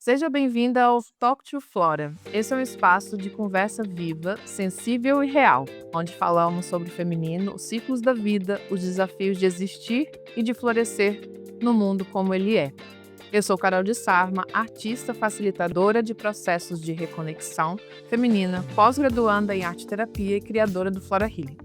Seja bem-vinda ao Talk to Flora. Esse é um espaço de conversa viva, sensível e real, onde falamos sobre o feminino, os ciclos da vida, os desafios de existir e de florescer no mundo como ele é. Eu sou Carol de Sarma, artista facilitadora de processos de reconexão feminina, pós-graduanda em arte-terapia e criadora do Flora Healing.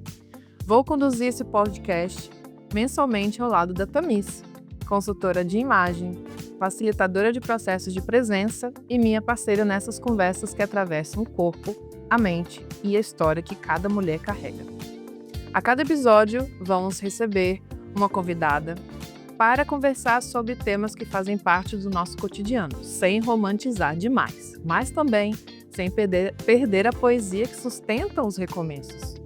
Vou conduzir esse podcast mensalmente ao lado da Tamis, consultora de imagem, facilitadora de processos de presença e minha parceira nessas conversas que atravessam o corpo, a mente e a história que cada mulher carrega. A cada episódio, vamos receber uma convidada para conversar sobre temas que fazem parte do nosso cotidiano, sem romantizar demais, mas também sem perder a poesia que sustenta os recomeços.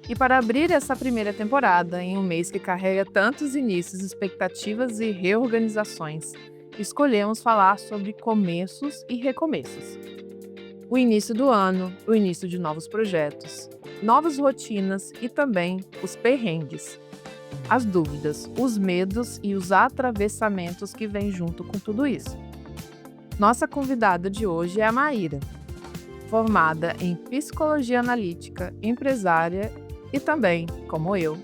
E para abrir essa primeira temporada, em um mês que carrega tantos inícios, expectativas e reorganizações, escolhemos falar sobre começos e recomeços. O início do ano, o início de novos projetos, novas rotinas e também os perrengues, as dúvidas, os medos e os atravessamentos que vêm junto com tudo isso. Nossa convidada de hoje é a Maíra, formada em psicologia analítica, empresária e também, como eu,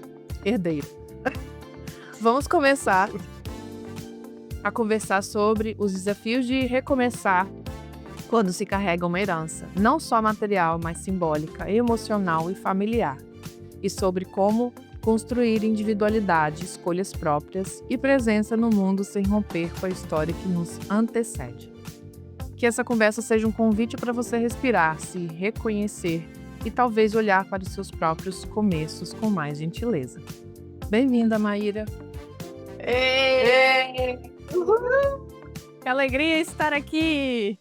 herdeira. Vamos começar a conversar sobre os desafios de recomeçar quando se carrega uma herança, não só material, mas simbólica, emocional e familiar, e sobre como construir individualidade, escolhas próprias e presença no mundo sem romper com a história que nos antecede. Que essa conversa seja um convite para você respirar, se reconhecer e talvez olhar para os seus próprios começos com mais gentileza. Bem-vinda, Maíra! Ei! Uhul! Que alegria estar aqui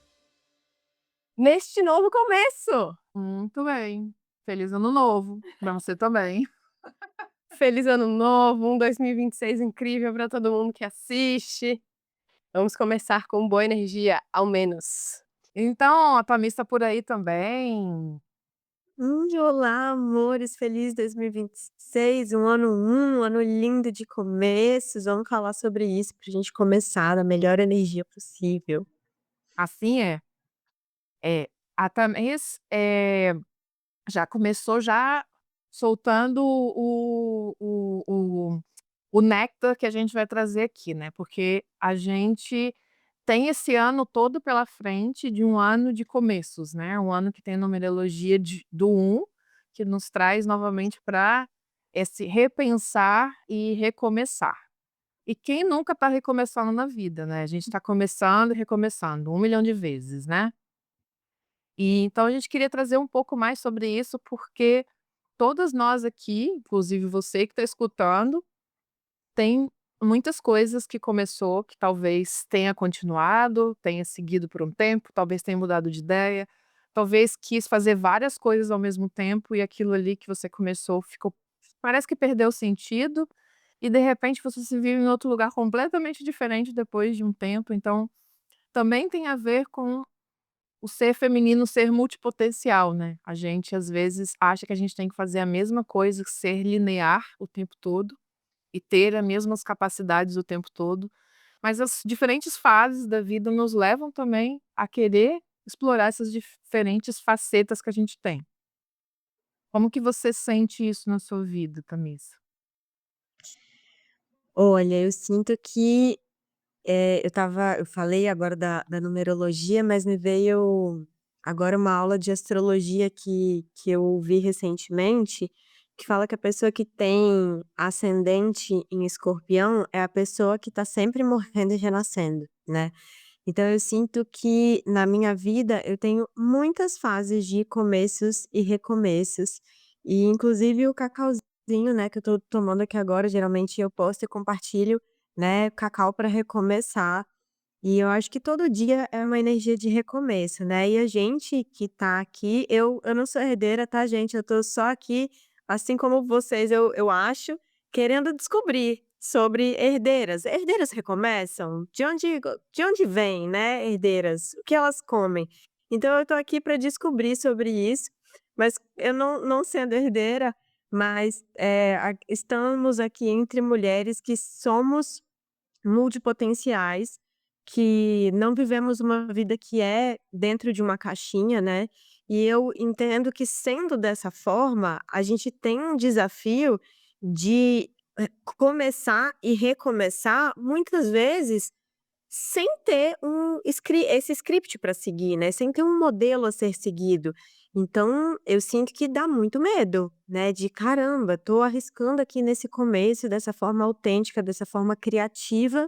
neste novo começo! Muito bem. Feliz ano novo para você também. Feliz ano novo, um 2026 incrível para todo mundo que assiste. Vamos começar com boa energia, ao menos. Então, a Tamis está por aí também. Olá, amores, feliz 2026, um ano lindo de começos. Vamos falar sobre isso para a gente começar da melhor energia possível. Assim é. A Tamis já começou soltando o néctar que a gente vai trazer aqui, né? Porque a gente tem esse ano todo pela frente de um ano de começos, né? Um ano que tem a numerologia do 1, que nos traz novamente para esse repensar e recomeçar. E quem nunca está recomeçando na vida, né? A gente está começando e recomeçando 1 milhão de vezes, né? E então a gente queria trazer um pouco mais sobre isso, porque todas nós aqui, inclusive você que está escutando, tem muitas coisas que começou, que talvez tenha continuado, tenha seguido por um tempo, talvez tenha mudado de ideia, talvez quis fazer várias coisas ao mesmo tempo e aquilo ali que você começou parece que perdeu sentido e de repente você se viu em outro lugar completamente diferente depois de um tempo. Então, também tem a ver com o ser feminino ser multipotencial, né? A gente às vezes acha que a gente tem que fazer a mesma coisa, ser linear o tempo todo e ter as mesmas capacidades o tempo todo, mas as diferentes fases da vida nos levam também a querer explorar essas diferentes facetas que a gente tem. Como que você sente isso na sua vida, Tamisa? Olha, eu sinto que eu falei agora da numerologia, mas me veio agora uma aula de astrologia que eu ouvi recentemente, que fala que a pessoa que tem ascendente em Escorpião é a pessoa que está sempre morrendo e renascendo, né. Então eu sinto que na minha vida eu tenho muitas fases de começos e recomeços, e inclusive o cacauzinho, né, que eu tô tomando aqui agora, geralmente eu posto e compartilho, né, cacau para recomeçar, e eu acho que todo dia é uma energia de recomeço, né, e a gente que tá aqui, eu não sou herdeira, tá gente, eu tô só aqui, assim como vocês, eu acho, querendo descobrir sobre herdeiras. Herdeiras recomeçam? De onde vêm, né, herdeiras? O que elas comem? Então eu tô aqui para descobrir sobre isso, mas eu não sendo herdeira, mas, estamos aqui entre mulheres que somos multipotenciais, que não vivemos uma vida que é dentro de uma caixinha, né, e eu entendo que sendo dessa forma, a gente tem um desafio de, começar e recomeçar, muitas vezes, sem ter esse script para seguir, né, sem ter um modelo a ser seguido. Então, eu sinto que dá muito medo, né, de: "Caramba, tô arriscando aqui nesse começo dessa forma autêntica, dessa forma criativa,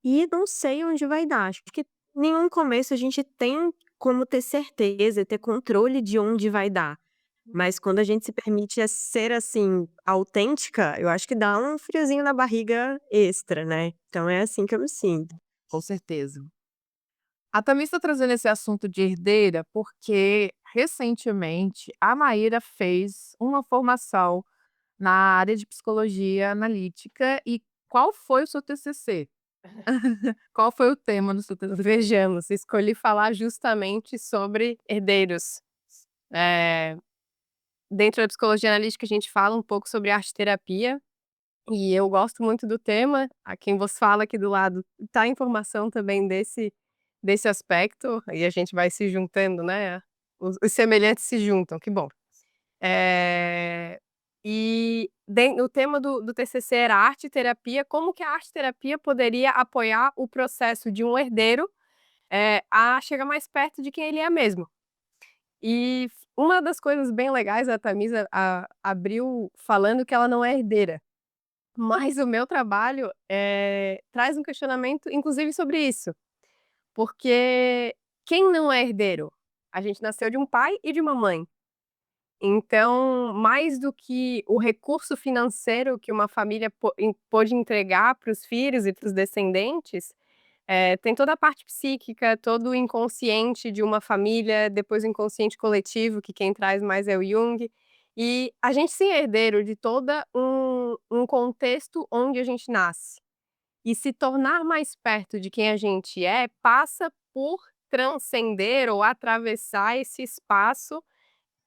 e não sei onde vai dar". Acho que nenhum começo a gente tem como ter certeza, ter controle de onde vai dar. Mas quando a gente se permite a ser, assim, autêntica, eu acho que dá um friozinho na barriga extra, né. Então é assim que eu me sinto. Com certeza. A Thamis está trazendo esse assunto de herdeira, porque recentemente a Maíra fez uma formação na área de psicologia analítica. E qual foi o seu TCC? Qual foi o tema do seu TCC? Vejamos, escolhi falar justamente sobre herdeiros. Dentro da psicologia analítica, a gente fala um pouco sobre arte-terapia, e eu gosto muito do tema. A quem vos fala aqui do lado tá a informação também desse aspecto, e a gente vai se juntando, né, os semelhantes se juntam, que bom. E o tema do TCC era arte-terapia, como que a arte-terapia poderia apoiar o processo de um herdeiro, a chegar mais perto de quem ele é mesmo. E uma das coisas bem legais, a Tamisa abriu falando que ela não é herdeira, mas o meu trabalho, traz um questionamento inclusive sobre isso, porque quem não é herdeiro? A gente nasceu de um pai e de uma mãe. Então, mais do que o recurso financeiro que uma família pôde entregar para os filhos e para os descendentes, tem toda a parte psíquica, todo o inconsciente de uma família, depois o inconsciente coletivo, que quem traz mais é o Jung. E a gente sim é herdeiro de toda um contexto onde a gente nasce. E se tornar mais perto de quem a gente passa por transcender ou atravessar esse espaço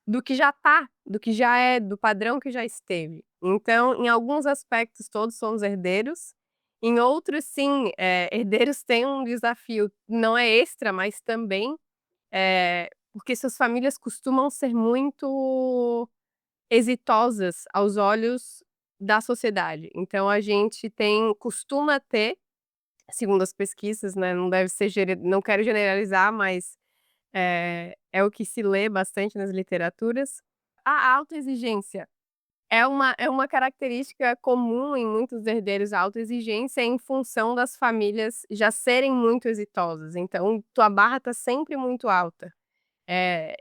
do que já tá, do que já é, do padrão que já esteve. Então, em alguns aspectos, todos somos herdeiros, em outros sim, herdeiros têm um desafio, não é extra, mas também, porque suas famílias costumam ser muito exitosas aos olhos da sociedade. Então a gente costuma ter, segundo as pesquisas, né, não deve ser não quero generalizar, mas é o que se lê bastante nas literaturas. A autoexigência é uma característica comum em muitos herdeiros, a autoexigência em função das famílias já serem muito exitosas, então tua barra tá sempre muito alta.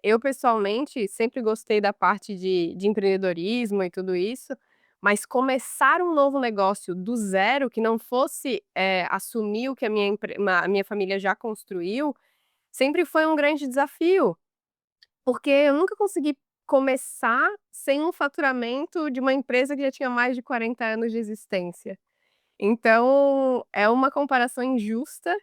Eu pessoalmente sempre gostei da parte de empreendedorismo e tudo isso, mas começar um novo negócio do zero, que não fosse, assumir o que a minha família já construiu, sempre foi um grande desafio, porque eu nunca consegui começar sem um faturamento de uma empresa que já tinha mais de 40 anos de existência. Então, é uma comparação injusta,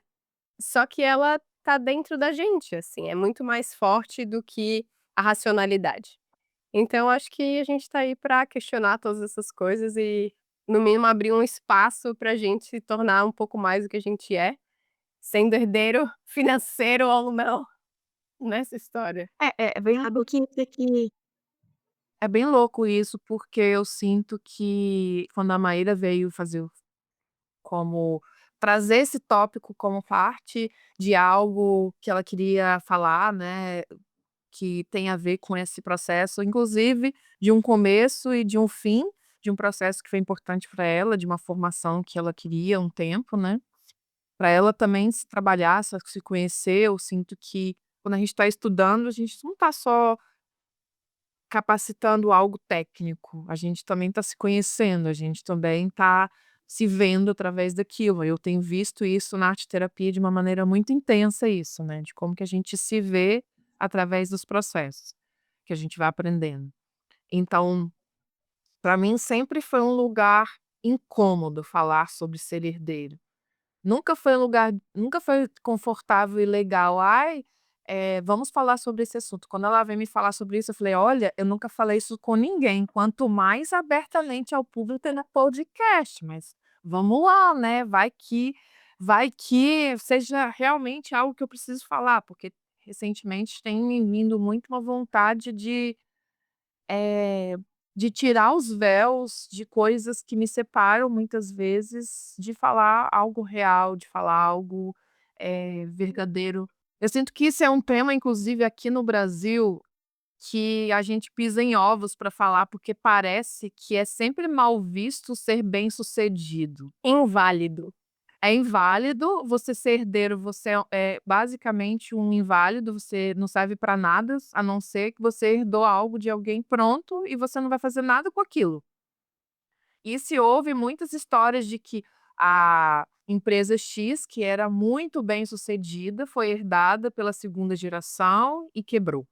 só que ela tá dentro da gente, assim, é muito mais forte do que a racionalidade. Então acho que a gente tá aí pra questionar todas essas coisas e, no mínimo, abrir um espaço pra gente se tornar um pouco mais do que a gente é, sendo herdeiro financeiro ou não, nessa história. É bem algo que É bem louco isso, porque eu sinto que quando a Maíra veio como trazer esse tópico como parte de algo que ela queria falar, né, que tem a ver com esse processo, inclusive de um começo e de um fim, de um processo que foi importante para ela, de uma formação que ela queria há um tempo, né. Para ela também se trabalhar, se conhecer, eu sinto que quando a gente está estudando, a gente não está só capacitando algo técnico, a gente também está se conhecendo, a gente também está se vendo através daquilo. Eu tenho visto isso na arte-terapia de uma maneira muito intensa isso, né, de como que a gente se vê através dos processos, que a gente vai aprendendo. Então, para mim sempre foi um lugar incômodo falar sobre ser herdeiro. Nunca foi confortável e legal. "Ai, vamos falar sobre esse assunto". Quando ela veio me falar sobre isso, eu falei: "Olha, eu nunca falei isso com ninguém, quanto mais abertamente ao público e no podcast, mas vamos lá, né, vai que vai que seja realmente algo que eu preciso falar, porque recentemente tem me vindo muito uma vontade eh, de tirar os véus de coisas que me separam muitas vezes, de falar algo real, de falar algo, verdadeiro. Eu sinto que isso é um tema, inclusive aqui no Brasil, que a gente pisa em ovos para falar, porque parece que é sempre mal visto ser bem-sucedido. Inválido. É inválido você ser herdeiro, você é basicamente um inválido, você não serve para nada, a não ser que você herdou algo de alguém pronto e você não vai fazer nada com aquilo. E se houve muitas histórias de que a empresa X, que era muito bem-sucedida, foi herdada pela segunda geração e quebrou.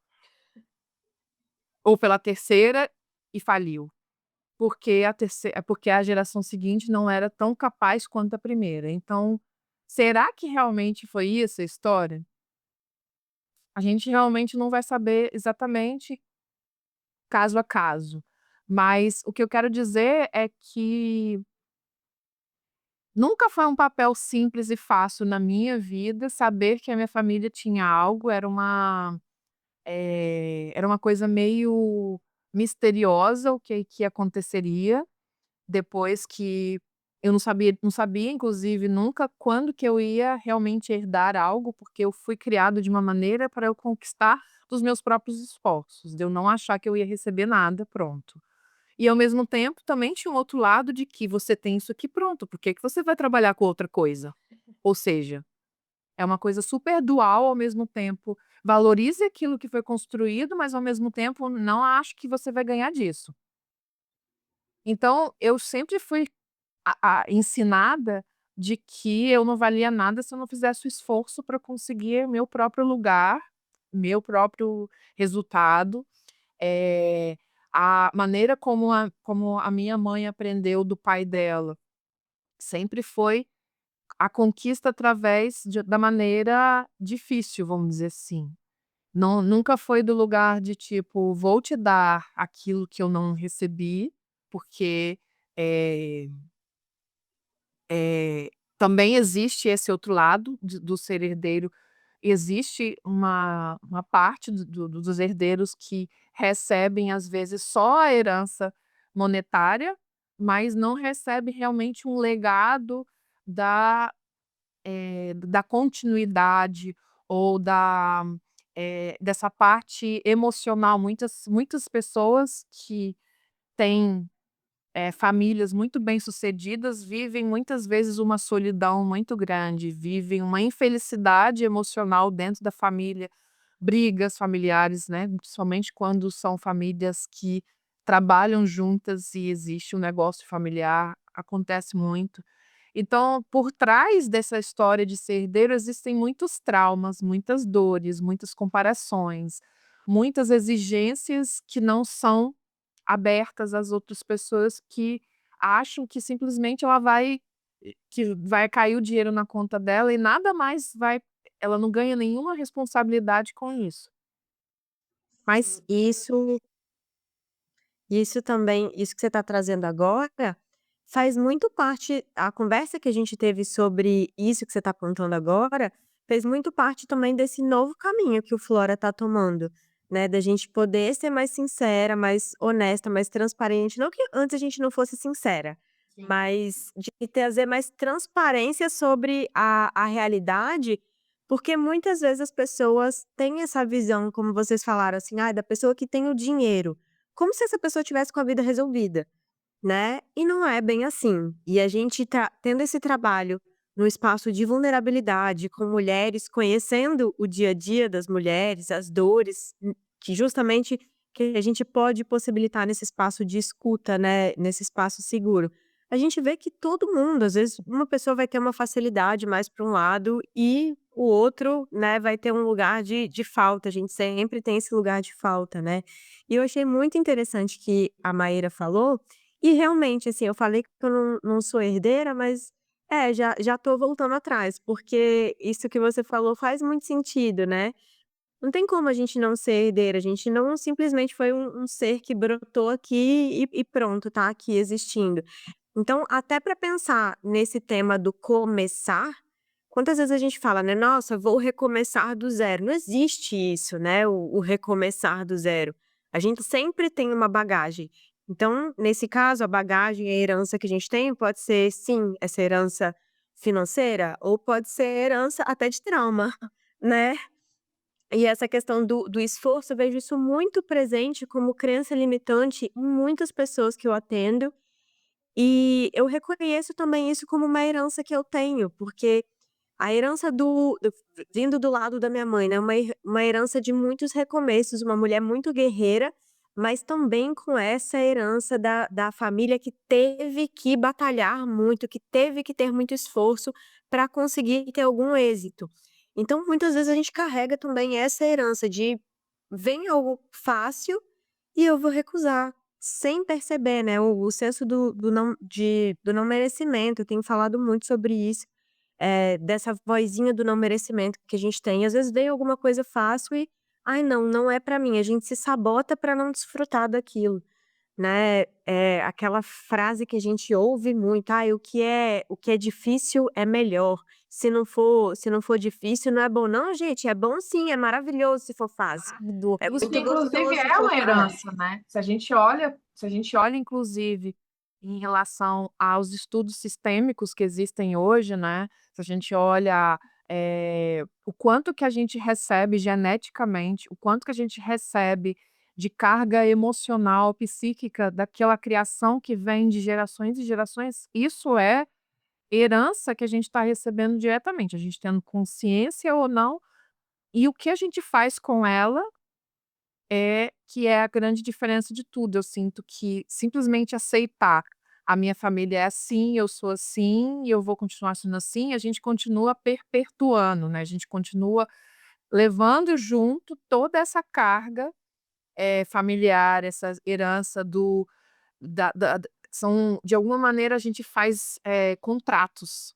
Ou pela terceira e faliu. Porque a geração seguinte não era tão capaz quanto a primeira. Então, será que realmente foi isso a história? A gente realmente não vai saber exatamente caso a caso. Mas o que eu quero dizer é que nunca foi um papel simples e fácil na minha vida saber que a minha família tinha algo, era uma coisa meio misteriosa o que aconteceria. Depois que eu não sabia inclusive nunca quando que eu ia realmente herdar algo, porque eu fui criado de uma maneira para eu conquistar dos meus próprios esforços, de eu não achar que eu ia receber nada pronto. E ao mesmo tempo também tinha um outro lado de que você tem isso aqui pronto, por que que você vai trabalhar com outra coisa? Ou seja, é uma coisa super dual ao mesmo tempo, valorize aquilo que foi construído, mas ao mesmo tempo não acho que você vai ganhar disso. Então eu sempre fui ensinada de que eu não valia nada se eu não fizesse o esforço para conseguir meu próprio lugar, meu próprio resultado. Eh, a maneira como a minha mãe aprendeu do pai dela, sempre foi a conquista através da maneira difícil, vamos dizer assim. Não, nunca foi do lugar de tipo: "Vou te dar aquilo que eu não recebi", porque, eh Eh, também existe esse outro lado do ser herdeiro. Existe uma parte dos herdeiros que recebem, às vezes, só a herança monetária, mas não recebe realmente um legado da, da continuidade ou dessa parte emocional. Muitas pessoas que têm famílias muito bem-sucedidas vivem muitas vezes uma solidão muito grande, vivem uma infelicidade emocional dentro da família, brigas familiares, né, principalmente quando são famílias que trabalham juntas e existe um negócio familiar, acontece muito. Então, por trás dessa história de ser herdeiro, existem muitos traumas, muitas dores, muitas comparações, muitas exigências que não são abertas às outras pessoas que acham que simplesmente que vai cair o dinheiro na conta dela e nada mais vai ela não ganha nenhuma responsabilidade com isso. Mas isso também, isso que você está trazendo agora, faz muito parte, a conversa que a gente teve sobre isso que você está apontando agora, fez muito parte também desse novo caminho que o Flora está tomando, né, da gente poder ser mais sincera, mais honesta, mais transparente, não que antes a gente não fosse sincera, mas de trazer mais transparência sobre a realidade, porque muitas vezes as pessoas têm essa visão, como vocês falaram assim: "Ai, da pessoa que tem o dinheiro", como se essa pessoa tivesse com a vida resolvida, né, e não é bem assim. E a gente tá tendo esse trabalho no espaço de vulnerabilidade, com mulheres, conhecendo o dia a dia das mulheres, as dores, que justamente que a gente pode possibilitar nesse espaço de escuta, né, nesse espaço seguro. A gente vê que todo mundo, às vezes, uma pessoa vai ter uma facilidade mais para um lado e o outro, né, vai ter um lugar de falta, a gente sempre tem esse lugar de falta, né. E eu achei muito interessante que a Maíra falou, e realmente, assim, eu falei que eu não sou herdeira, mas já tô voltando atrás, porque isso que você falou faz muito sentido, né. Não tem como a gente não ser herdeira, a gente não simplesmente foi um ser que brotou aqui e pronto, tá aqui existindo. Então, até para pensar nesse tema do começar, quantas vezes a gente fala, né? Nossa, vou recomeçar do zero. Não existe isso, né? O recomeçar do zero. A gente sempre tem uma bagagem. Então, nesse caso, a bagagem, a herança que a gente tem pode ser, sim, essa herança financeira, ou pode ser herança até de trauma, né? E essa questão do esforço, eu vejo isso muito presente como crença limitante em muitas pessoas que eu atendo. E eu reconheço também isso como uma herança que eu tenho, porque a herança vindo do lado da minha mãe, né, uma herança de muitos recomeços, uma mulher muito guerreira, mas também com essa herança da família que teve que batalhar muito, que teve que ter muito esforço para conseguir ter algum êxito. Então, muitas vezes a gente carrega também essa herança de vem algo fácil e eu vou recusar, sem perceber, né, o senso do não merecimento, eu tenho falado muito sobre isso, dessa vozinha do não merecimento que a gente tem. Às vezes vem alguma coisa fácil e: "Ai não, não é pra mim", a gente se sabota pra não desfrutar daquilo, né. Aquela frase que a gente ouve muito: "Ai, o que é difícil é melhor, se não for difícil não é bom". Não gente, é bom sim, é maravilhoso se for fácil, Árido. é Isso muito inclusive gostoso se é for uma fácil. herança, né. Se a gente olha inclusive em relação aos estudos sistêmicos que existem hoje, né, se a gente olha, o quanto que a gente recebe geneticamente, o quanto que a gente recebe de carga emocional, psíquica, daquela criação que vem de gerações e gerações, isso é herança que a gente está recebendo diretamente, a gente tendo consciência ou não, e o que a gente faz com ela que é a grande diferença de tudo. Eu sinto que simplesmente aceitar, a minha família é assim, eu sou assim e eu vou continuar sendo assim, a gente continua perpetuando, né, a gente continua levando junto toda essa carga, familiar, essa herança da são de alguma maneira a gente faz, contratos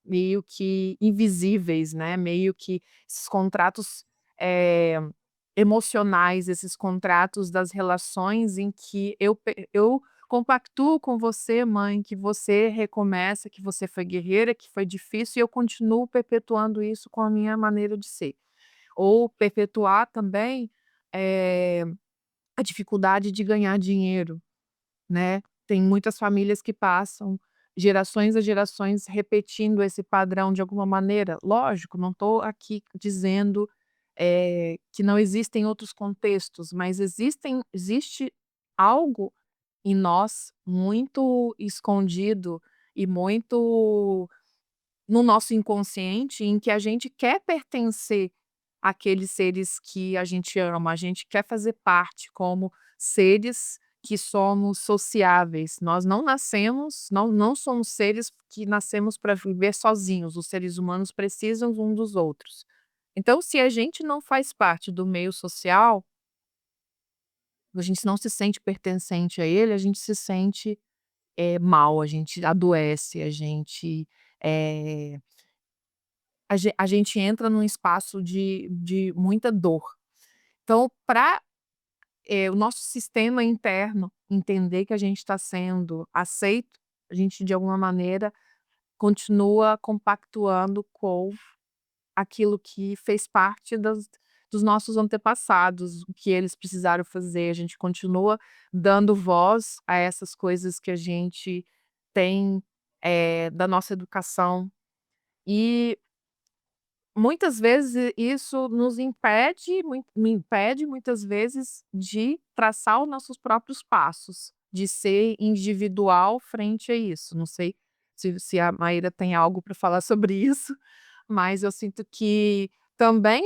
meio que invisíveis, né, meio que esses contratos, eh emocionais, esses contratos das relações em que eu compactuo com você, mãe, que você recomeça, que você foi guerreira, que foi difícil e eu continuo perpetuando isso com a minha maneira de ser. Ou perpetuar também, eh, a dificuldade de ganhar dinheiro, né. Tem muitas famílias que passam gerações a gerações repetindo esse padrão de alguma maneira. Lógico, não estou aqui dizendo, que não existem outros contextos, mas existe algo em nós muito escondido e muito no nosso inconsciente em que a gente quer pertencer àqueles seres que a gente ama, a gente quer fazer parte como seres que somos sociáveis. Nós não somos seres que nascemos para viver sozinhos, os seres humanos precisam um dos outros. Então, se a gente não faz parte do meio social, a gente não se sente pertencente a ele, a gente se sente, mal, a gente adoece, eh a gente entra num espaço de muita dor. Então, para o nosso sistema interno entender que a gente está sendo aceito, a gente de alguma maneira continua compactuando com aquilo que fez parte dos nossos antepassados, o que eles precisaram fazer, a gente continua dando voz a essas coisas que a gente tem, da nossa educação. E muitas vezes isso nos impede me impede muitas vezes de traçar os nossos próprios passos, de ser individual frente a isso. Não sei se a Maíra tem algo para falar sobre isso, mas eu sinto que também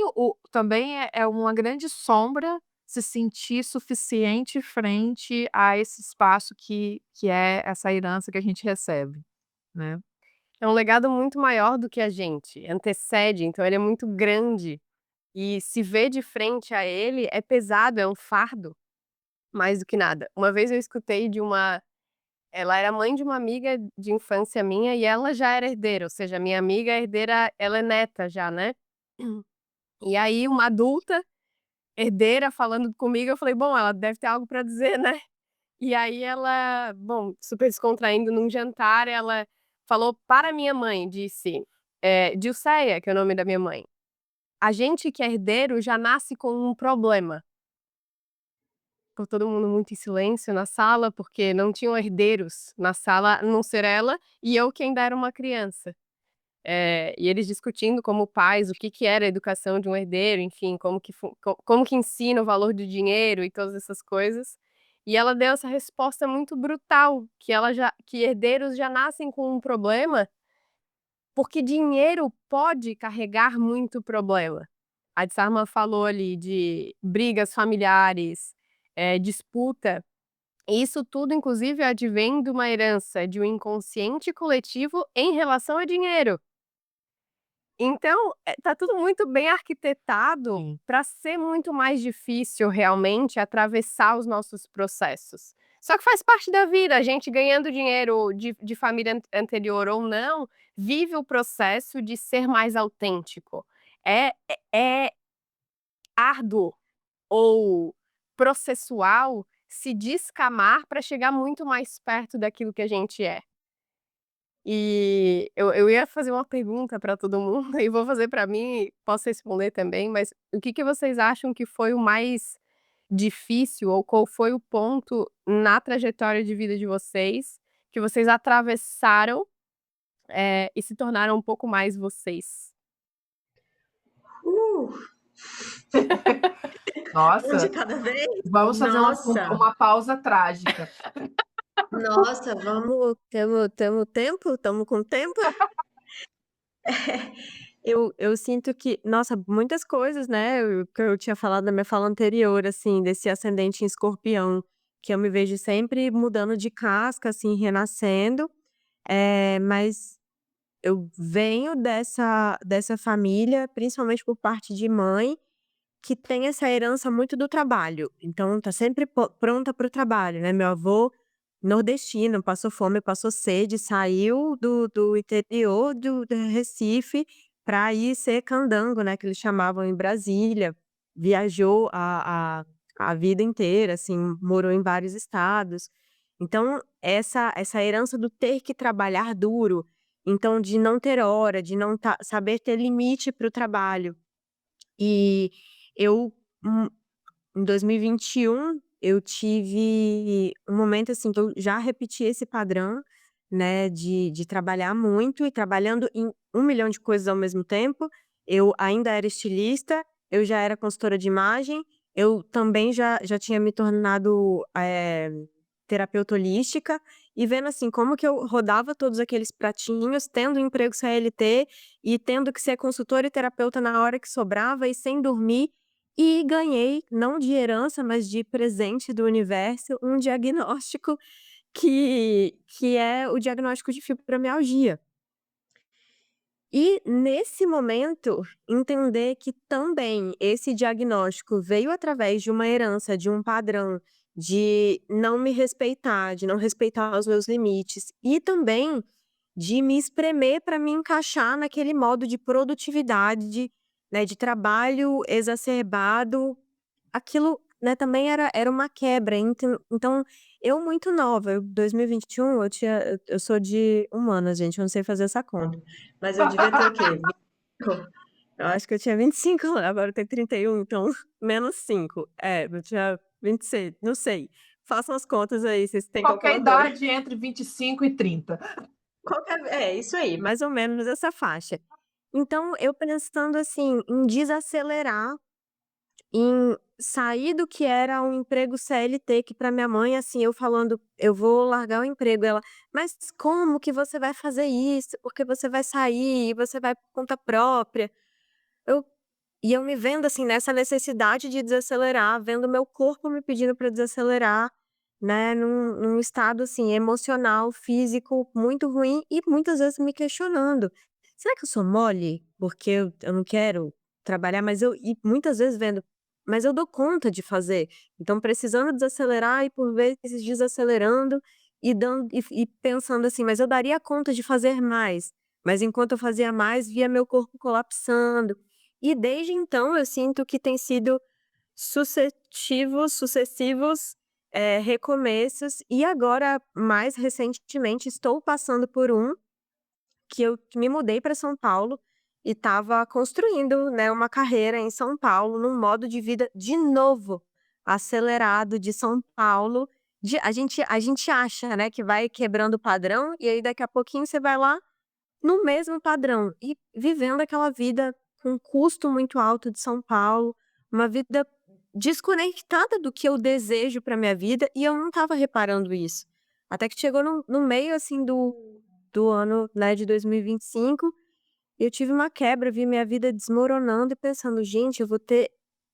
é uma grande sombra se sentir suficiente frente a esse espaço que é essa herança que a gente recebe, né. É um legado muito maior do que a gente, antecede, então ele é muito grande, e se ver de frente a ele é pesado, é um fardo, mais do que nada. Uma vez eu escutei de uma ela era mãe de uma amiga de infância minha e ela já era herdeira, ou seja, minha amiga é herdeira, ela é neta já, né. E aí uma adulta, herdeira, falando comigo, eu falei: "Bom, ela deve ter algo para dizer, né". E aí ela, bom, super descontraindo num jantar, ela falou para minha mãe, disse Dilceia, que é o nome da minha mãe. A gente que é herdeiro já nasce com um problema. Ficou todo mundo muito em silêncio na sala, porque não tinham herdeiros na sala, a não ser ela e eu que ainda era uma criança. E eles discutindo como pais o que que era a educação de um herdeiro, enfim, como que ensina o valor do dinheiro e todas essas coisas. E ela deu essa resposta muito brutal, que herdeiros já nascem com um problema, porque dinheiro pode carregar muito problema. A Dharma falou ali de brigas familiares, disputa. Isso tudo, inclusive, advém de uma herança de um inconsciente coletivo em relação a dinheiro. Então, tá tudo muito bem arquitetado Sim. para ser muito mais difícil realmente atravessar os nossos processos. Só que faz parte da vida, a gente ganhando dinheiro de família anterior ou não, vive o processo de ser mais autêntico. É árduo ou processual se descamar para chegar muito mais perto daquilo que a gente é. E eu ia fazer uma pergunta para todo mundo e vou fazer para mim, posso responder também, mas o que que vocês acham que foi o mais difícil ou qual foi o ponto na trajetória de vida de vocês, que vocês atravessaram, e se tornaram um pouco mais vocês? Uh, um de Nossa, cada vez? vamos fazer Nossa, uma pausa trágica. nossa, vamos, temos tempo? Estamos com tempo? Eu sinto que, nossa, muitas coisas, né, que eu tinha falado na minha fala anterior, assim, desse ascendente em Escorpião, que eu me vejo sempre mudando de casca, assim, renascendo, mas eu venho dessa família, principalmente por parte de mãe, que tem essa herança muito do trabalho, então tá sempre pronta para o trabalho, né, meu avô nordestino, passou fome, passou sede, saiu do interior do Recife para ir ser candango, né, que eles chamavam em Brasília, viajou a vida inteira, assim, morou em vários estados. Então essa herança do ter que trabalhar duro, então de não ter hora, de não saber ter limite para o trabalho. E eu, hum, em 2021, eu tive um momento, assim, que eu já repeti esse padrão, né, de trabalhar muito e trabalhando em 1 milhão de coisas ao mesmo tempo. Eu ainda era estilista, eu já era consultora de imagem, eu também já tinha me tornado, terapeuta holística, e vendo, assim, como que eu rodava todos aqueles pratinhos, tendo um emprego CLT e tendo que ser consultora e terapeuta na hora que sobrava e sem dormir, e ganhei, não de herança, mas de presente do universo, um diagnóstico que é o diagnóstico de fibromialgia. E nesse momento, entender que também esse diagnóstico veio através de uma herança, de um padrão de não me respeitar, de não respeitar os meus limites e também de me espremer para me encaixar naquele modo de produtividade, né, de trabalho exacerbado. Aquilo, né, também era uma quebra, então eu muito nova, 2021 eu sou de humanas, gente, eu não sei fazer essa conta, mas eu devia ter o quê? 25? Eu acho que eu tinha 25 anos, agora eu tenho 31, então menos 5. Eu tinha 26, não sei. Façam as contas aí, vocês têm Qualquer calculadora. idade entre 25 e 30. Isso aí, mais ou menos essa faixa. Então eu pensando, assim, em desacelerar, em sair do que era um emprego CLT, que para minha mãe, assim, eu falando: "Eu vou largar o emprego", ela: "Mas como que você vai fazer isso? Porque você vai sair, você vai por conta própria". Eu eu me vendo, assim, nessa necessidade de desacelerar, vendo meu corpo me pedindo para desacelerar, né, num estado, assim, emocional, físico muito ruim e muitas vezes me questionando: "Será que eu sou mole? Porque eu não quero trabalhar?" Mas e muitas vezes vendo: "Mas eu dou conta de fazer". Então precisando desacelerar e por vezes desacelerando e dando e pensando assim: "Mas eu daria conta de fazer mais". Mas enquanto eu fazia mais, via meu corpo colapsando. E desde então eu sinto que tem sido sucessivos, recomeços e agora mais recentemente estou passando por um que eu me mudei para São Paulo e estava construindo, né, uma carreira em São Paulo, num modo de vida de novo acelerado de São Paulo. A gente acha, né, que vai quebrando o padrão e aí daqui a pouquinho você vai lá no mesmo padrão e vivendo aquela vida com um custo muito alto de São Paulo, uma vida desconectada do que eu desejo para minha vida e eu não estava reparando isso. Até que chegou no meio assim do ano, né, de 2025, eu tive uma quebra, vi minha vida desmoronando e pensando, gente, eu vou ter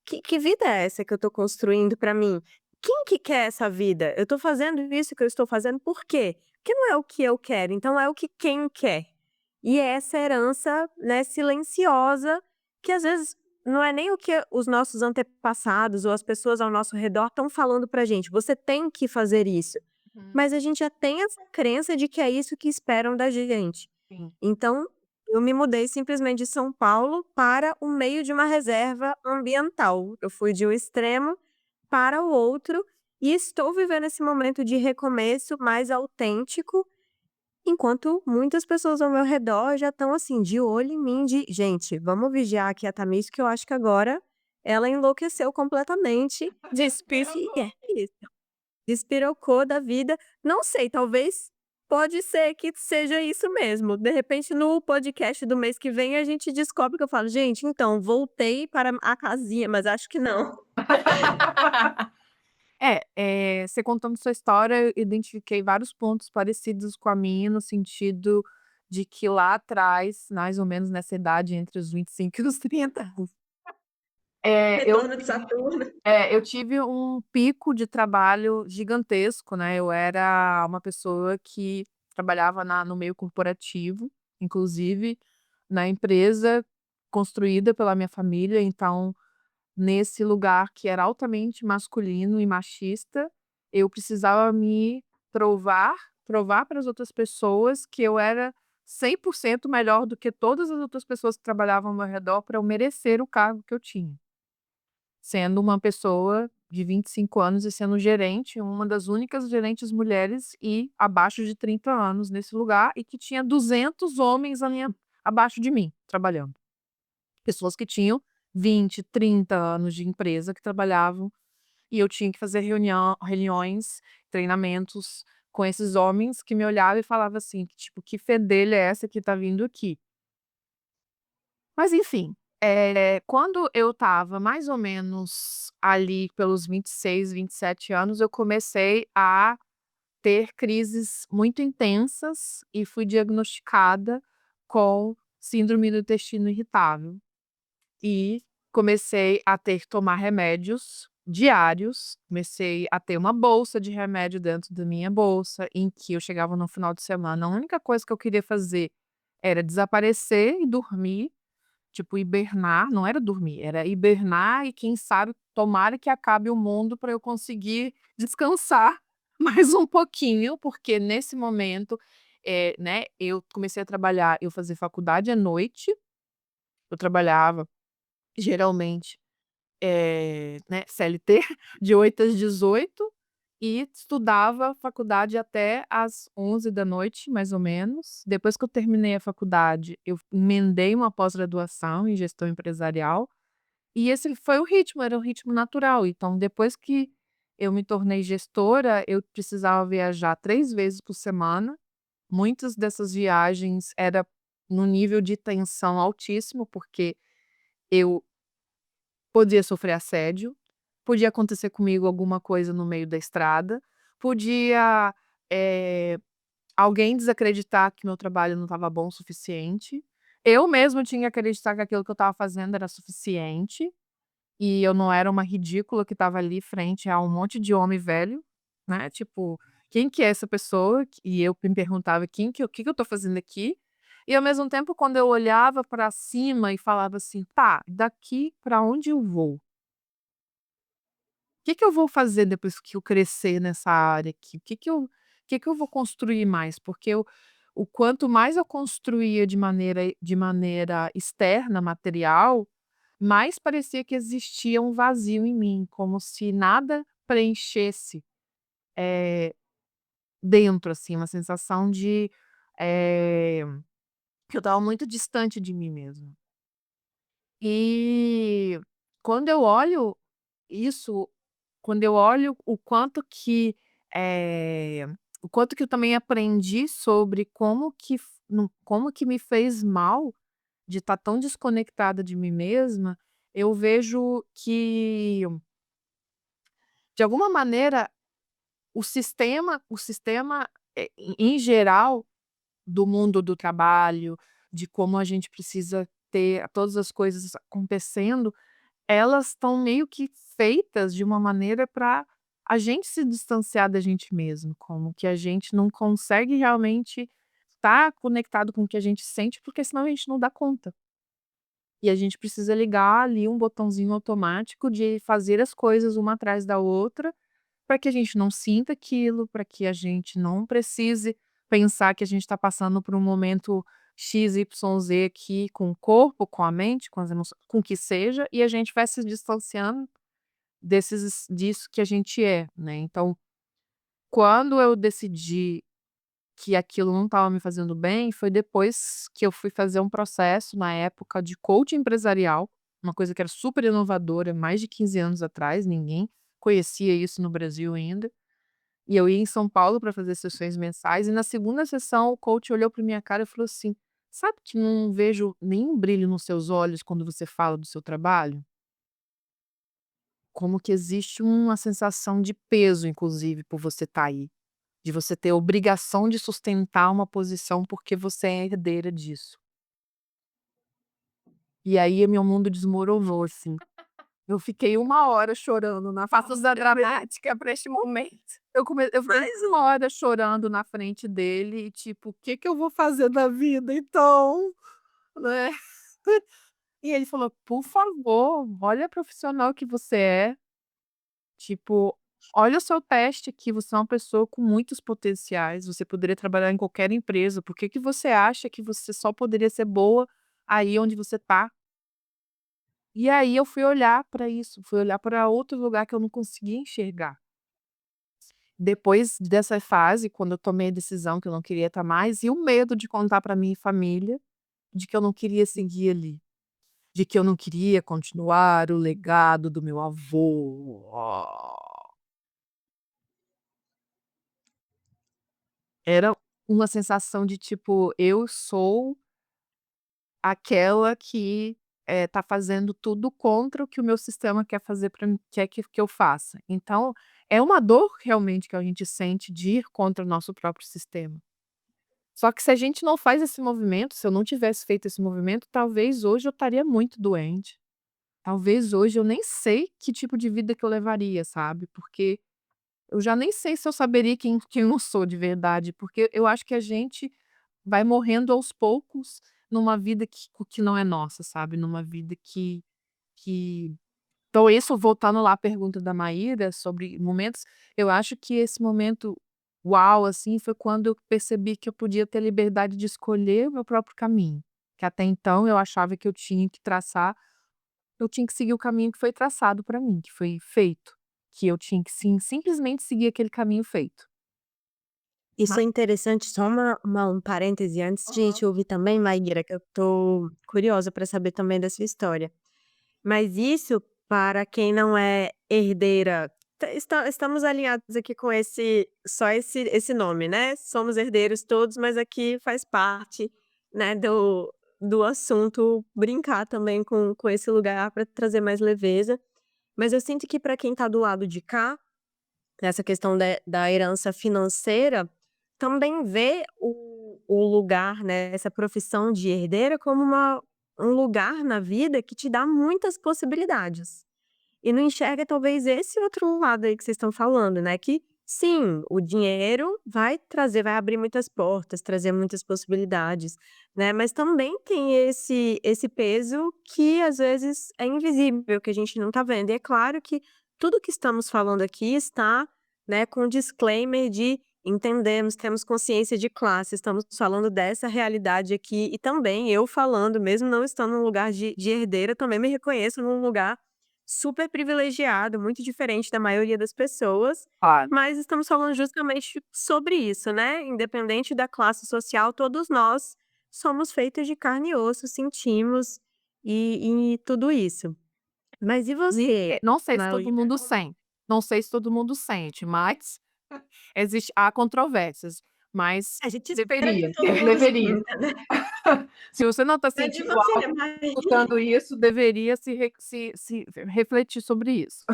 que vida é essa que eu tô construindo para mim? Quem que quer essa vida? Eu tô fazendo isso que eu estou fazendo por quê? Porque não é o que eu quero, então é o que quem quer. E é essa herança, né, silenciosa, que às vezes não é nem o que os nossos antepassados ou as pessoas ao nosso redor estão falando pra gente, você tem que fazer isso. Uhum. Mas a gente já tem essa crença de que é isso que esperam da gente. Sim. Então, eu me mudei simplesmente de São Paulo para o meio de uma reserva ambiental. Eu fui de um extremo para o outro e estou vivendo esse momento de recomeço mais autêntico, enquanto muitas pessoas ao meu redor já estão assim, de olho em mim, de gente, vamos vigiar aqui a Thamis, que eu acho que agora ela enlouqueceu completamente. É isso. Despirocou da vida. Não sei, talvez pode ser que seja isso mesmo. De repente, no podcast do mês que vem, a gente descobre que eu falo, gente, então, voltei para a casinha, mas acho que não. Você contando sua história, eu identifiquei vários pontos parecidos com a minha, no sentido de que lá atrás, mais ou menos nessa idade, entre os 25 e os 30, eu Retorno de Saturno. eu tive um pico de trabalho gigantesco, né, eu era uma pessoa que trabalhava no meio corporativo, inclusive na empresa construída pela minha família, então nesse lugar que era altamente masculino e machista, eu precisava me provar, provar para as outras pessoas que eu era 100% melhor do que todas as outras pessoas que trabalhavam ao meu redor para eu merecer o cargo que eu tinha. Sendo uma pessoa de 25 anos e sendo gerente, uma das únicas gerentes mulheres e abaixo de 30 anos nesse lugar e que tinha 200 homens abaixo de mim trabalhando. Pessoas que tinham 20, 30 anos de empresa que trabalhavam e eu tinha que fazer reuniões, treinamentos com esses homens que me olhavam e falavam assim, que tipo: "Que fedelha é essa que tá vindo aqui?". Mas enfim, quando eu estava mais ou menos ali pelos 26, 27 anos, eu comecei a ter crises muito intensas e fui diagnosticada com síndrome do intestino irritável. E comecei a ter que tomar remédios diários, comecei a ter uma bolsa de remédio dentro da minha bolsa, em que eu chegava no final de semana, a única coisa que eu queria fazer era desaparecer e dormir, tipo hibernar, não era dormir, era hibernar e quem sabe tomara que acabe o mundo para eu conseguir descansar mais um pouquinho, porque nesse momento, né, eu comecei a trabalhar, eu fazia faculdade à noite, eu trabalhava geralmente, né, CLT, de 8 às 18 e estudava faculdade até às 11 da noite, mais ou menos. Depois que eu terminei a faculdade, eu emendei uma pós-graduação em gestão empresarial, e esse foi o ritmo, era o ritmo natural. Então, depois que eu me tornei gestora, eu precisava viajar 3 vezes por semana. Muitas dessas viagens era no nível de tensão altíssimo, porque eu podia sofrer assédio, podia acontecer comigo alguma coisa no meio da estrada, podia, eh, alguém desacreditar que meu trabalho não estava bom o suficiente. Eu mesma tinha que acreditar que aquilo que eu estava fazendo era suficiente, e eu não era uma ridícula que estava ali frente a um monte de homem velho, né, tipo: "Quem que é essa pessoa?" E eu me perguntava: "Quem que eu que eu tô fazendo aqui?" E ao mesmo tempo, quando eu olhava para cima e falava assim: "Tá, daqui para onde eu vou?" Que eu vou fazer depois que eu crescer nessa área aqui? O que que eu vou construir mais? Porque o quanto mais eu construía de maneira externa, material, mais parecia que existia um vazio em mim, como se nada preenchesse, eh, dentro, assim, uma sensação de, eh que eu estava muito distante de mim mesma. E quando eu olho isso, quando eu olho eh, o quanto que eu também aprendi sobre como que me fez mal de estar tão desconectada de mim mesma, eu vejo que, de alguma maneira, o sistema, em geral, do mundo do trabalho, de como a gente precisa ter todas as coisas acontecendo, elas estão meio que feitas de uma maneira para a gente se distanciar da gente mesmo, como que a gente não consegue realmente estar conectado com o que a gente sente, porque senão a gente não dá conta. E a gente precisa ligar ali um botãozinho automático de fazer as coisas uma atrás da outra, para que a gente não sinta aquilo, para que a gente não precise pensar que a gente está passando por um momento X, Y, Z aqui com o corpo, com a mente, com as emoções, com o que seja, e a gente vai se distanciando disso que a gente é, né. Então, quando eu decidi que aquilo não estava me fazendo bem, foi depois que eu fui fazer um processo, na época, de coaching empresarial, uma coisa que era super inovadora, mais de 15 anos atrás, ninguém conhecia isso no Brasil ainda. E eu ia em São Paulo para fazer sessões mensais, e na segunda sessão o coach olhou para minha cara e falou assim: "Sabe que não vejo nenhum brilho nos seus olhos quando você fala do seu trabalho? Como que existe uma sensação de peso, inclusive, por você estar aí, de você ter a obrigação de sustentar uma posição porque você é herdeira disso". E aí meu mundo desmoronou, assim. Eu fiquei 1 hora chorando na pausa dramática para este momento. Eu fiquei mais 1 hora chorando na frente dele e tipo: "O que que eu vou fazer da vida então?", né. E ele falou: "Por favor, olha a profissional que você é, tipo, olha o seu teste aqui, você é uma pessoa com muitos potenciais, você poderia trabalhar em qualquer empresa, por que que você acha que você só poderia ser boa aí onde você tá?". E aí eu fui olhar para isso, fui olhar para outro lugar que eu não conseguia enxergar. Depois dessa fase, quando eu tomei a decisão que eu não queria estar mais, e o medo de contar para minha família, de que eu não queria seguir ali, de que eu não queria continuar o legado do meu avô. Era uma sensação de tipo, eu sou aquela que, tá fazendo tudo contra o que o meu sistema quer fazer para mim, quer que eu faça. Então, é uma dor realmente que a gente sente de ir contra o nosso próprio sistema. Só que se a gente não faz esse movimento, se eu não tivesse feito esse movimento, talvez hoje eu estaria muito doente. Talvez hoje eu nem sei que tipo de vida que eu levaria, sabe, porque eu já nem sei se eu saberia quem eu sou de verdade, porque eu acho que a gente vai morrendo aos poucos numa vida que não é nossa, sabe, numa vida que então isso voltando lá à pergunta da Maíra sobre momentos, eu acho que esse momento, uau, assim, foi quando eu percebi que eu podia ter liberdade de escolher o meu próprio caminho, que até então eu achava que eu tinha que seguir o caminho que foi traçado para mim, que foi feito, que eu tinha que simplesmente seguir aquele caminho feito. Isso Ma é interessante, só um parêntese antes de a Aham. gente ouvir também, Maíra, que eu tô curiosa para saber também da sua história. Mas isso, para quem não é herdeira, estamos alinhados aqui com esse nome, né, somos herdeiros todos, mas aqui faz parte, né, do assunto brincar também com esse lugar para trazer mais leveza. Mas eu sinto que para quem está do lado de cá, essa questão da herança financeira, também vê o lugar, né, essa profissão de herdeira como um lugar na vida que te dá muitas possibilidades. E não enxerga talvez esse outro lado aí que vocês estão falando, né, que sim, o dinheiro vai abrir muitas portas, trazer muitas possibilidades, né, mas também tem esse peso que às vezes é invisível, que a gente não tá vendo. E é claro que tudo que estamos falando aqui está, né, com disclaimer de entendemos, temos consciência de classe, estamos falando dessa realidade aqui e também eu falando, mesmo não estando num lugar de herdeira, também me reconheço num lugar super privilegiado, muito diferente da maioria das pessoas, Claro. mas estamos falando justamente sobre isso, né, independente da classe social, todos nós somos feitos de carne e osso, sentimos e tudo isso. Mas e você, Não sei se Maui? todo mundo sente, não sei se todo mundo sente, mas há controvérsias, mas A gente espera que deveria, todo mundo deveria. sinta, né. Se você não está Mas e sentindo você, algo Maria? escutando isso, deveria se refletir sobre isso.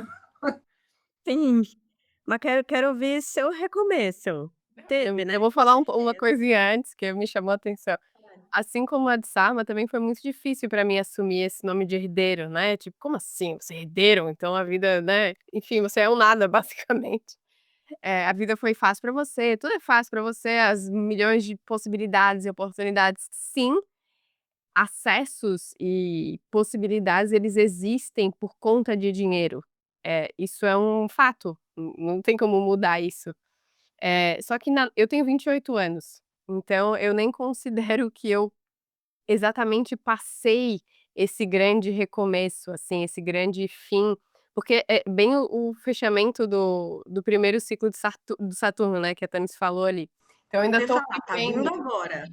Sim, mas quero ouvir seu recomeço. Teve, né? Eu vou falar uma coisinha antes que me chamou a atenção. Assim como a de Sarma, também foi muito difícil para mim assumir esse nome de herdeiro, né, tipo: "Como assim? Você é herdeiro? Então a vida, né, enfim, você é um nada basicamente". A vida foi fácil para você, tudo é fácil para você, as milhões de possibilidades e oportunidades, sim, acessos e possibilidades, eles existem por conta de dinheiro. Isso é um fato, não tem como mudar isso. Só que eu tenho 28 anos, então eu nem considero que eu exatamente passei esse grande recomeço, assim, esse grande fim, porque é bem o fechamento do primeiro ciclo de Saturno, né, que a Thanis falou ali. Então eu Eu ainda ia estou falar, tá vivendo. vindo agora.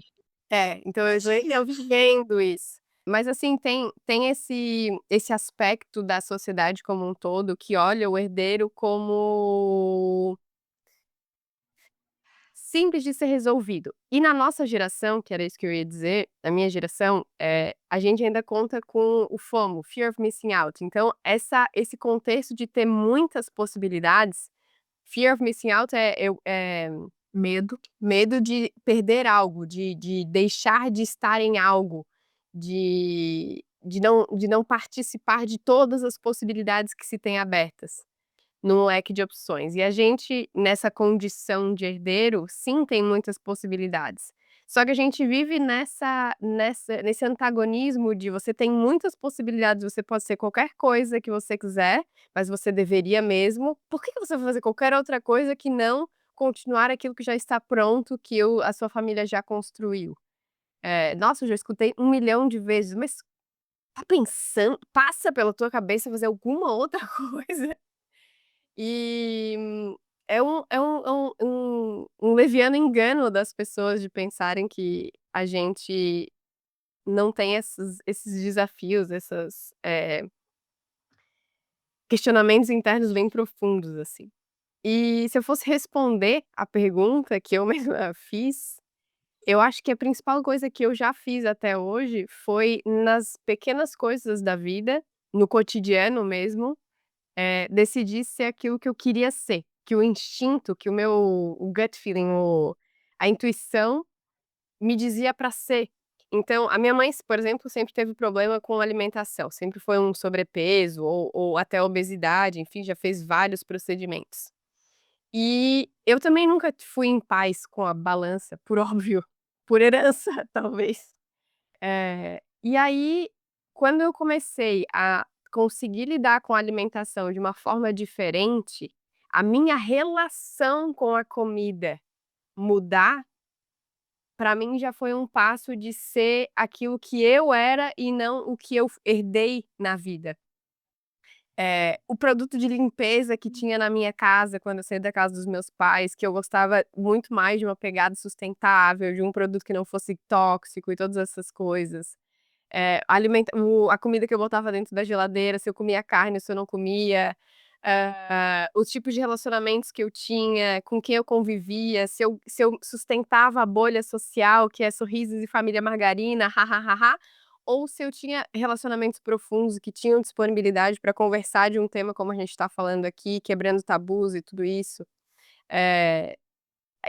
Então eu ainda vivendo isso. Mas assim, tem esse aspecto da sociedade como um todo que olha o herdeiro como simples de ser resolvido. E na nossa geração, que era isso que eu ia dizer, na minha geração, a gente ainda conta com o FOMO, Fear of Missing Out. Então esse contexto de ter muitas possibilidades, Fear of Missing Out Medo. medo de perder algo, de deixar de estar em algo, de não participar de todas as possibilidades que se tem abertas num leque de opções. E a gente, nessa condição de herdeiro, sim, tem muitas possibilidades. Só que a gente vive nesse antagonismo de você tem muitas possibilidades, você pode ser qualquer coisa que você quiser, mas você deveria mesmo. Por que você vai fazer qualquer outra coisa que não continuar aquilo que já está pronto, que a sua família já construiu? Nossa, eu já escutei 1 milhão de vezes, mas tá pensando, passa pela tua cabeça fazer alguma outra coisa? E é um leviano engano das pessoas de pensarem que a gente não tem esses desafios, questionamentos internos bem profundos, assim. E se eu fosse responder a pergunta que eu mesma fiz, eu acho que a principal coisa que eu já fiz até hoje foi nas pequenas coisas da vida, no cotidiano mesmo, decidir ser aquilo que eu queria ser, que o instinto, que o gut feeling, a intuição me dizia para ser. Então, a minha mãe, por exemplo, sempre teve problema com alimentação, sempre foi um sobrepeso ou até obesidade, enfim, já fez vários procedimentos. E eu também nunca fui em paz com a balança, por óbvio, por herança, talvez. E aí, quando eu comecei a conseguir lidar com a alimentação de uma forma diferente, a minha relação com a comida mudar, para mim já foi um passo de ser aquilo que eu era e não o que eu herdei na vida. O produto de limpeza que tinha na minha casa, quando eu saí da casa dos meus pais, que eu gostava muito mais de uma pegada sustentável, de um produto que não fosse tóxico e todas essas coisas. A comida que eu botava dentro da geladeira, se eu comia carne, se eu não comia, os tipos de relacionamentos que eu tinha, com quem eu convivia, se eu sustentava a bolha social, que é sorrisos e família margarina, ha, ou se eu tinha relacionamentos profundos que tinham disponibilidade para conversar de um tema como a gente está falando aqui, quebrando tabus e tudo isso. Eh,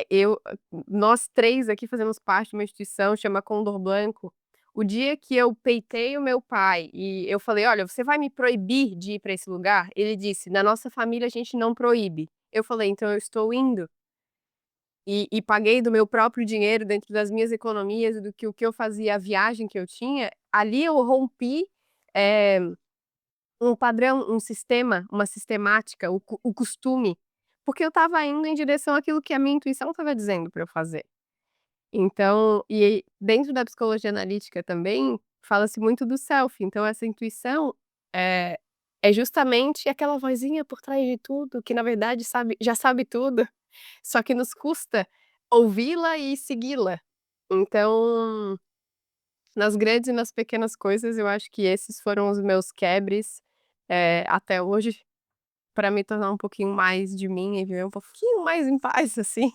eu Nós 3 aqui fazemos parte de uma instituição, chama Condor Blanco. O dia que eu peitei o meu pai e eu falei: "Olha, você vai me proibir de ir para esse lugar?", ele disse: "Na nossa família a gente não proíbe". Eu falei: "Então eu estou indo". E paguei do meu próprio dinheiro, dentro das minhas economias, do que o que eu fazia, a viagem que eu tinha. Ali eu rompi, eh um padrão, um sistema, uma sistemática, o costume, porque eu estava indo em direção àquilo que a minha intuição estava dizendo para eu fazer. Então dentro da psicologia analítica também, fala-se muito do self, então essa intuição, é é justamente aquela vozinha por trás de tudo, que na verdade já sabe tudo, só que nos custa ouvi-la e segui-la. Então Nas grandes e nas pequenas coisas, eu acho que esses foram os meus quebres, até hoje, para me tornar um pouquinho mais de mim e viver um pouquinho mais em paz, assim.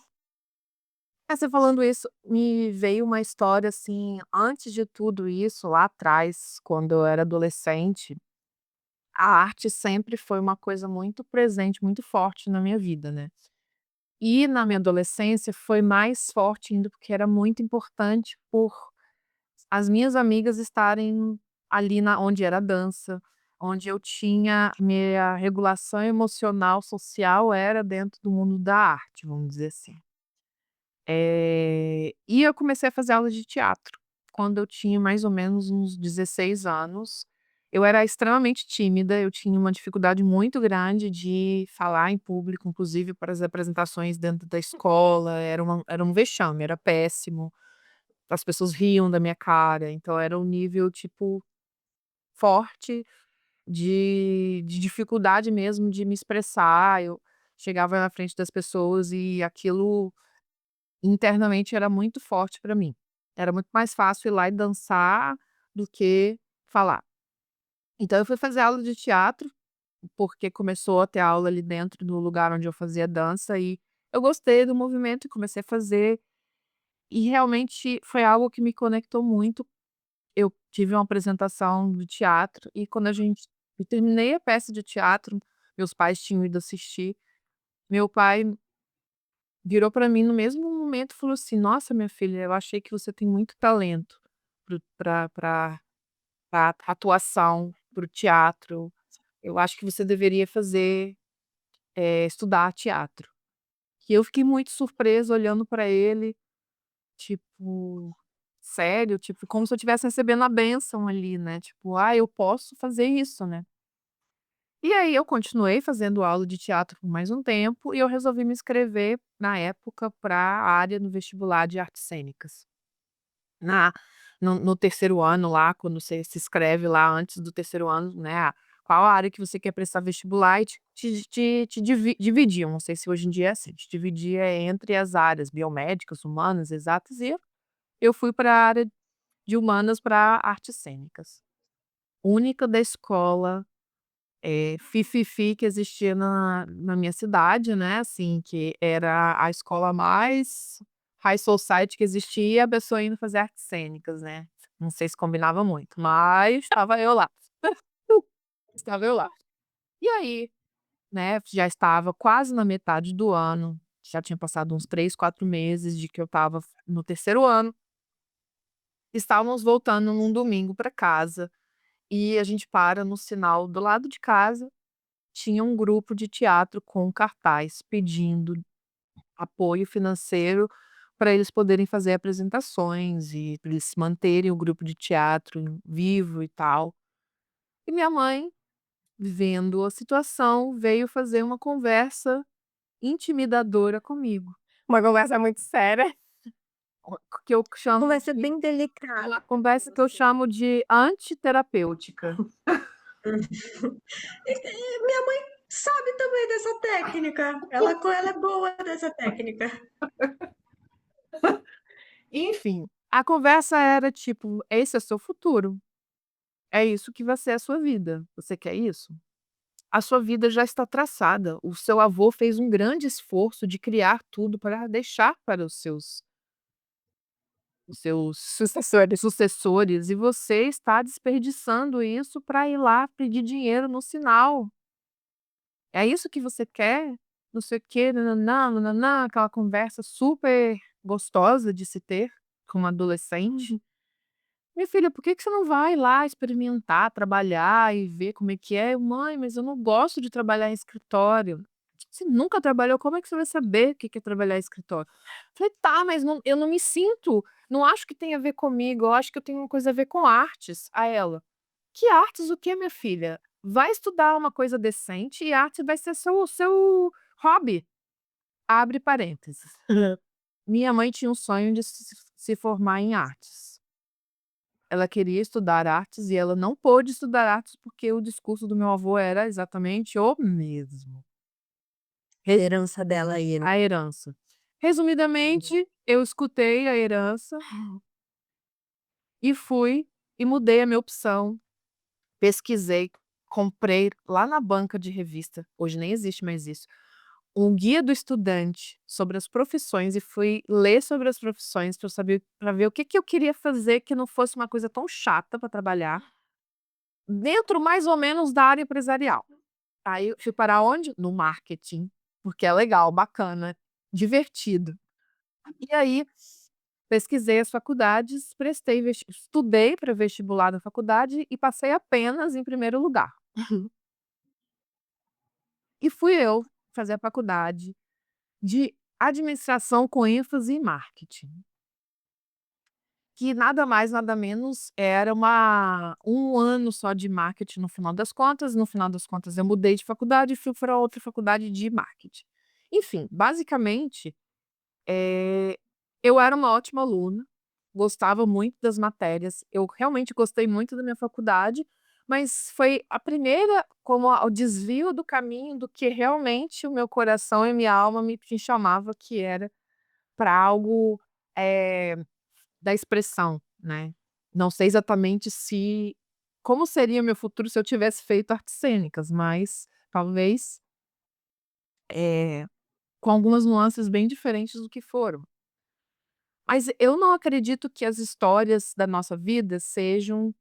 Você falando isso, me veio uma história, assim, antes de tudo isso, lá atrás, quando eu era adolescente, a arte sempre foi uma coisa muito presente, muito forte na minha vida, né. E na minha adolescência foi mais forte ainda, porque era muito importante por as minhas amigas estarem ali na onde era dança, onde eu tinha minha regulação emocional, social, era dentro do mundo da arte, vamos dizer assim. E eu comecei a fazer aula de teatro, quando eu tinha mais ou menos uns 16 anos. Eu era extremamente tímida, eu tinha uma dificuldade muito grande de falar em público, inclusive para as apresentações dentro da escola, era um vexame, era péssimo. As pessoas riam da minha cara, então era um nível, tipo, forte de dificuldade mesmo de me expressar. Eu chegava na frente das pessoas e aquilo internamente era muito forte para mim. Era muito mais fácil ir lá e dançar do que falar. Então eu fui fazer aula de teatro, porque começou a ter aula ali dentro do lugar onde eu fazia dança e eu gostei do movimento e comecei a fazer, e realmente foi algo que me conectou muito. Eu tive uma apresentação do teatro e quando eu terminei a peça de teatro, meus pais tinham ido assistir, meu pai virou para mim no mesmo momento e falou assim: "Nossa, minha filha, eu achei que você tem muito talento para atuação, para o teatro. Eu acho que você deveria fazer, estudar teatro". E eu fiquei muito surpresa olhando para ele, tipo, sério, tipo, como se eu estivesse recebendo a bênção ali, né, tipo: "Ah, eu posso fazer isso, né". E aí eu continuei fazendo aula de teatro por mais um tempo e eu resolvi me inscrever, na época, para a área no vestibular de artes cênicas. Na no terceiro ano lá, quando você se inscreve lá antes do terceiro ano, né, qual a área que você quer prestar vestibular e dividiam, não sei se hoje em dia é assim, te dividia entre as áreas biomédicas, humanas, exatas, e eu fui para a área de humanas para artes cênicas. Única da escola fi-fi-fi que existia na minha cidade, né, assim, que era a escola mais high society que existia, e a pessoa indo fazer artes cênicas, né. Não sei se combinava muito, mas estava eu lá. Estava eu lá. E aí, né, já estava quase na metade do ano, já tinha passado uns 3, 4 meses de que eu estava no terceiro ano, estávamos voltando num domingo para casa, e a gente para no sinal do lado de casa. Tinha um grupo de teatro com cartaz pedindo apoio financeiro para eles poderem fazer apresentações e pra eles manterem o grupo de teatro vivo e tal. E minha mãe, vendo a situação, veio fazer uma conversa intimidadora comigo, Uma conversa muito séria. que eu chamo Conversa de bem uma delicada. conversa que eu chamo de antiterapêutica. Minha mãe sabe também dessa técnica. Ela é boa dessa técnica. Enfim, a conversa era tipo: "Esse é seu futuro, é isso que vai ser a sua vida. Você quer isso?". A sua vida já está traçada. O seu avô fez um grande esforço de criar tudo para deixar para os seus sucessores, e você está desperdiçando isso para ir lá pedir dinheiro no sinal. É isso que você quer? Não sei o quê, nã-nã-nã, nã-nã-nã, aquela conversa super gostosa de se ter com uma adolescente. "Minha filha, por que que você não vai lá experimentar, trabalhar e ver como é que é?". "Mãe, mas eu não gosto de trabalhar em escritório". "Você nunca trabalhou, como é que você vai saber o que que é trabalhar em escritório?". Falei: "Tá, mas eu não me sinto, não acho que tem a ver comigo, eu acho que eu tenho uma coisa a ver com artes". A ela: "Que artes o quê, minha filha? Vai estudar uma coisa decente e arte vai ser seu hobby". Abre parênteses. Minha mãe tinha um sonho de se formar em artes. Ela queria estudar artes e ela não pôde estudar artes, porque o discurso do meu avô era exatamente o mesmo. Herança dela aí, né? A herança. Resumidamente, eu escutei a herança e fui e mudei a minha opção, pesquisei, comprei lá na banca de revista, hoje nem existe mais isso, um guia do estudante sobre as profissões e fui ler sobre as profissões para eu saber para ver o que que eu queria fazer que não fosse uma coisa tão chata para trabalhar, dentro mais ou menos da área empresarial. Aí eu fui parar onde? No marketing, porque é legal, bacana, divertido. E aí, pesquisei as faculdades, estudei para vestibular da faculdade e passei apenas em primeiro lugar. E fui eu fazer a faculdade de administração com ênfase em marketing, que nada mais nada menos era um ano só de marketing no final das contas eu mudei de faculdade e fui para outra faculdade de marketing. Enfim, basicamente, Eh, eu era uma ótima aluna, gostava muito das matérias, eu realmente gostei muito da minha faculdade, mas foi a primeira como o desvio do caminho do que realmente o meu coração e minha alma me chamava, que era para algo, eh, da expressão, né. Não sei exatamente se como seria o meu futuro se eu tivesse feito artes cênicas, mas talvez, eh, com algumas nuances bem diferentes do que foram. Mas eu não acredito que as histórias da nossa vida sejam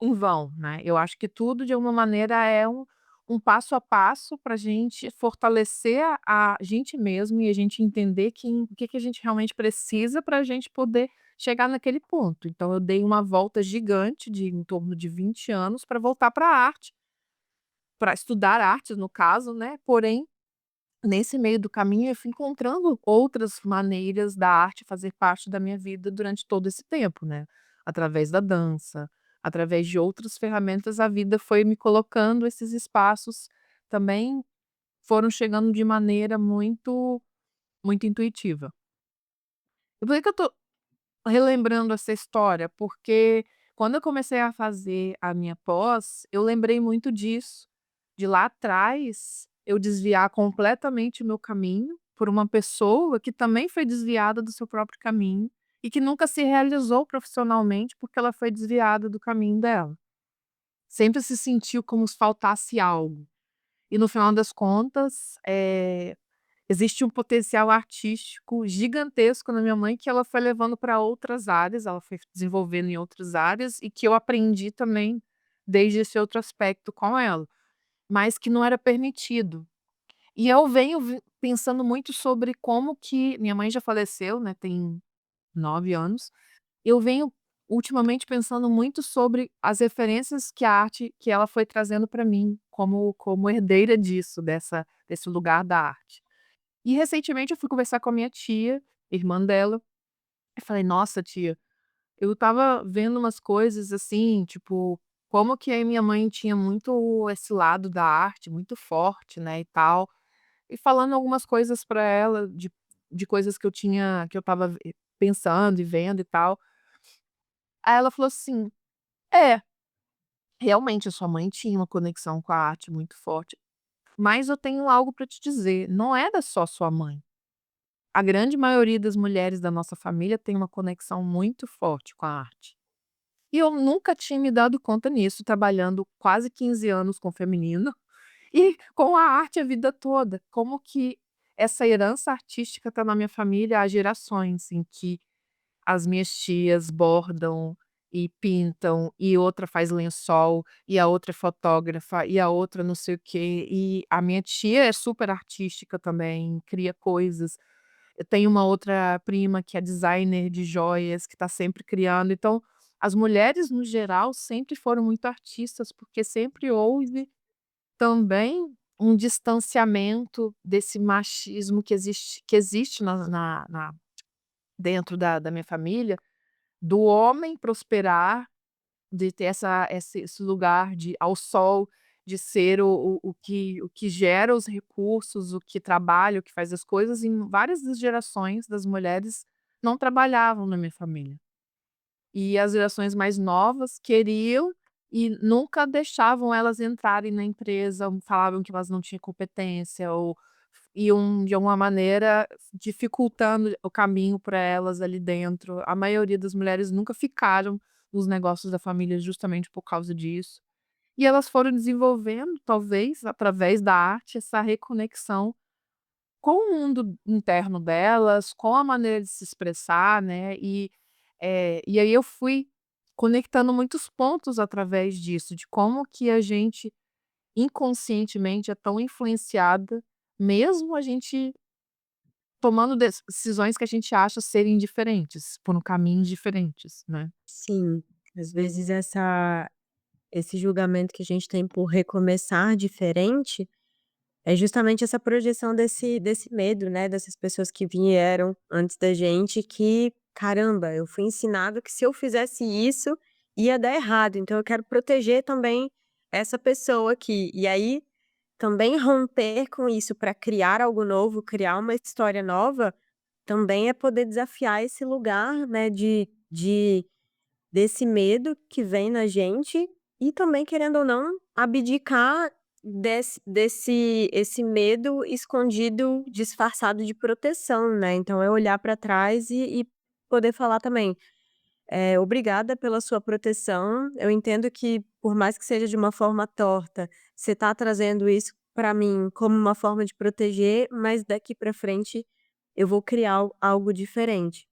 em vão, né. Eu acho que tudo de alguma maneira é um passo a passo para a gente fortalecer a gente mesmo e a gente entender o que que a gente realmente precisa para a gente poder chegar naquele ponto. Então eu dei uma volta gigante de em torno de 20 anos para voltar para a arte, para estudar artes no caso, né, porém nesse meio do caminho, eu fui encontrando outras maneiras da arte fazer parte da minha vida durante todo esse tempo, né. Através da dança, através de outras ferramentas, a vida foi me colocando esses espaços, também foram chegando de maneira muito intuitiva. E por que eu tô relembrando essa história? Porque quando eu comecei a fazer a minha pós, eu lembrei muito disso, de lá atrás eu desviar completamente o meu caminho por uma pessoa que também foi desviada do seu próprio caminho e que nunca se realizou profissionalmente porque ela foi desviada do caminho dela. Sempre se sentiu como se faltasse algo. E no final das contas, existe um potencial artístico gigantesco na minha mãe que ela foi levando para outras áreas, ela foi desenvolvendo em outras áreas e que eu aprendi também desde esse outro aspecto com ela, mas que não era permitido. E eu venho pensando muito sobre como que minha mãe já faleceu, né, tem 9 anos, eu venho ultimamente pensando muito sobre as referências que a arte que ela foi trazendo para mim como herdeira disso, desse lugar da arte. E recentemente eu fui conversar com a minha tia, irmã dela, e falei: "Nossa tia, eu estava vendo umas coisas assim, tipo, como que a minha mãe tinha muito esse lado da arte muito forte, né, e tal", e falando algumas coisas pra ela de coisas que eu estava pensando e vendo e tal. Aí ela falou assim: "É, realmente a sua mãe tinha uma conexão com a arte muito forte, mas eu tenho algo pra te dizer, não era só sua mãe. A grande maioria das mulheres da nossa família tem uma conexão muito forte com a arte. E eu nunca tinha me dado conta nisso, trabalhando quase 15 anos com feminino e com a arte a vida toda. Como que essa herança artística está na minha família há gerações, em que as minhas tias bordam e pintam, e outra faz lençol, e a outra é fotógrafa, e a outra não sei o quê. E a minha tia é super artística também, cria coisas. Eu tenho uma outra prima que é designer de joias, que está sempre criando. Então, as mulheres, no geral, sempre foram muito artistas, porque sempre houve também um distanciamento desse machismo que existe dentro da minha família, do homem prosperar, de ter esse lugar de ao sol, de ser o que gera os recursos, o que trabalha, o que faz as coisas, em várias das gerações das mulheres não trabalhavam na minha família. E as gerações mais novas queriam e nunca deixavam elas entrarem na empresa, ou falavam que elas não tinham competência ou e de alguma maneira dificultando o caminho para elas ali dentro. A maioria das mulheres nunca ficaram nos negócios da família justamente por causa disso. E elas foram desenvolvendo, talvez, através da arte, essa reconexão com o mundo interno delas, com a maneira de se expressar, né, e aí eu fui conectando muitos pontos através disso, de como que a gente inconscientemente é tão influenciada, mesmo a gente tomando decisões que a gente acha serem diferentes, por um caminhos diferentes, né. Sim, às vezes esse julgamento que a gente tem por recomeçar diferente, é justamente essa projeção desse medo, né, dessas pessoas que vieram antes da gente que: "Caramba, eu fui ensinado que se eu fizesse isso, ia dar errado, então eu quero proteger também essa pessoa aqui". E aí, também romper com isso para criar algo novo, criar uma história nova, também é poder desafiar esse lugar, né, de desse medo que vem na gente e também, querendo ou não, abdicar desse esse medo escondido, disfarçado de proteção, né. Então é olhar para trás e poder falar também: "Obrigada pela sua proteção, eu entendo que por mais que seja de uma forma torta, você está trazendo isso para mim como uma forma de proteger, mas daqui para frente eu vou criar algo diferente".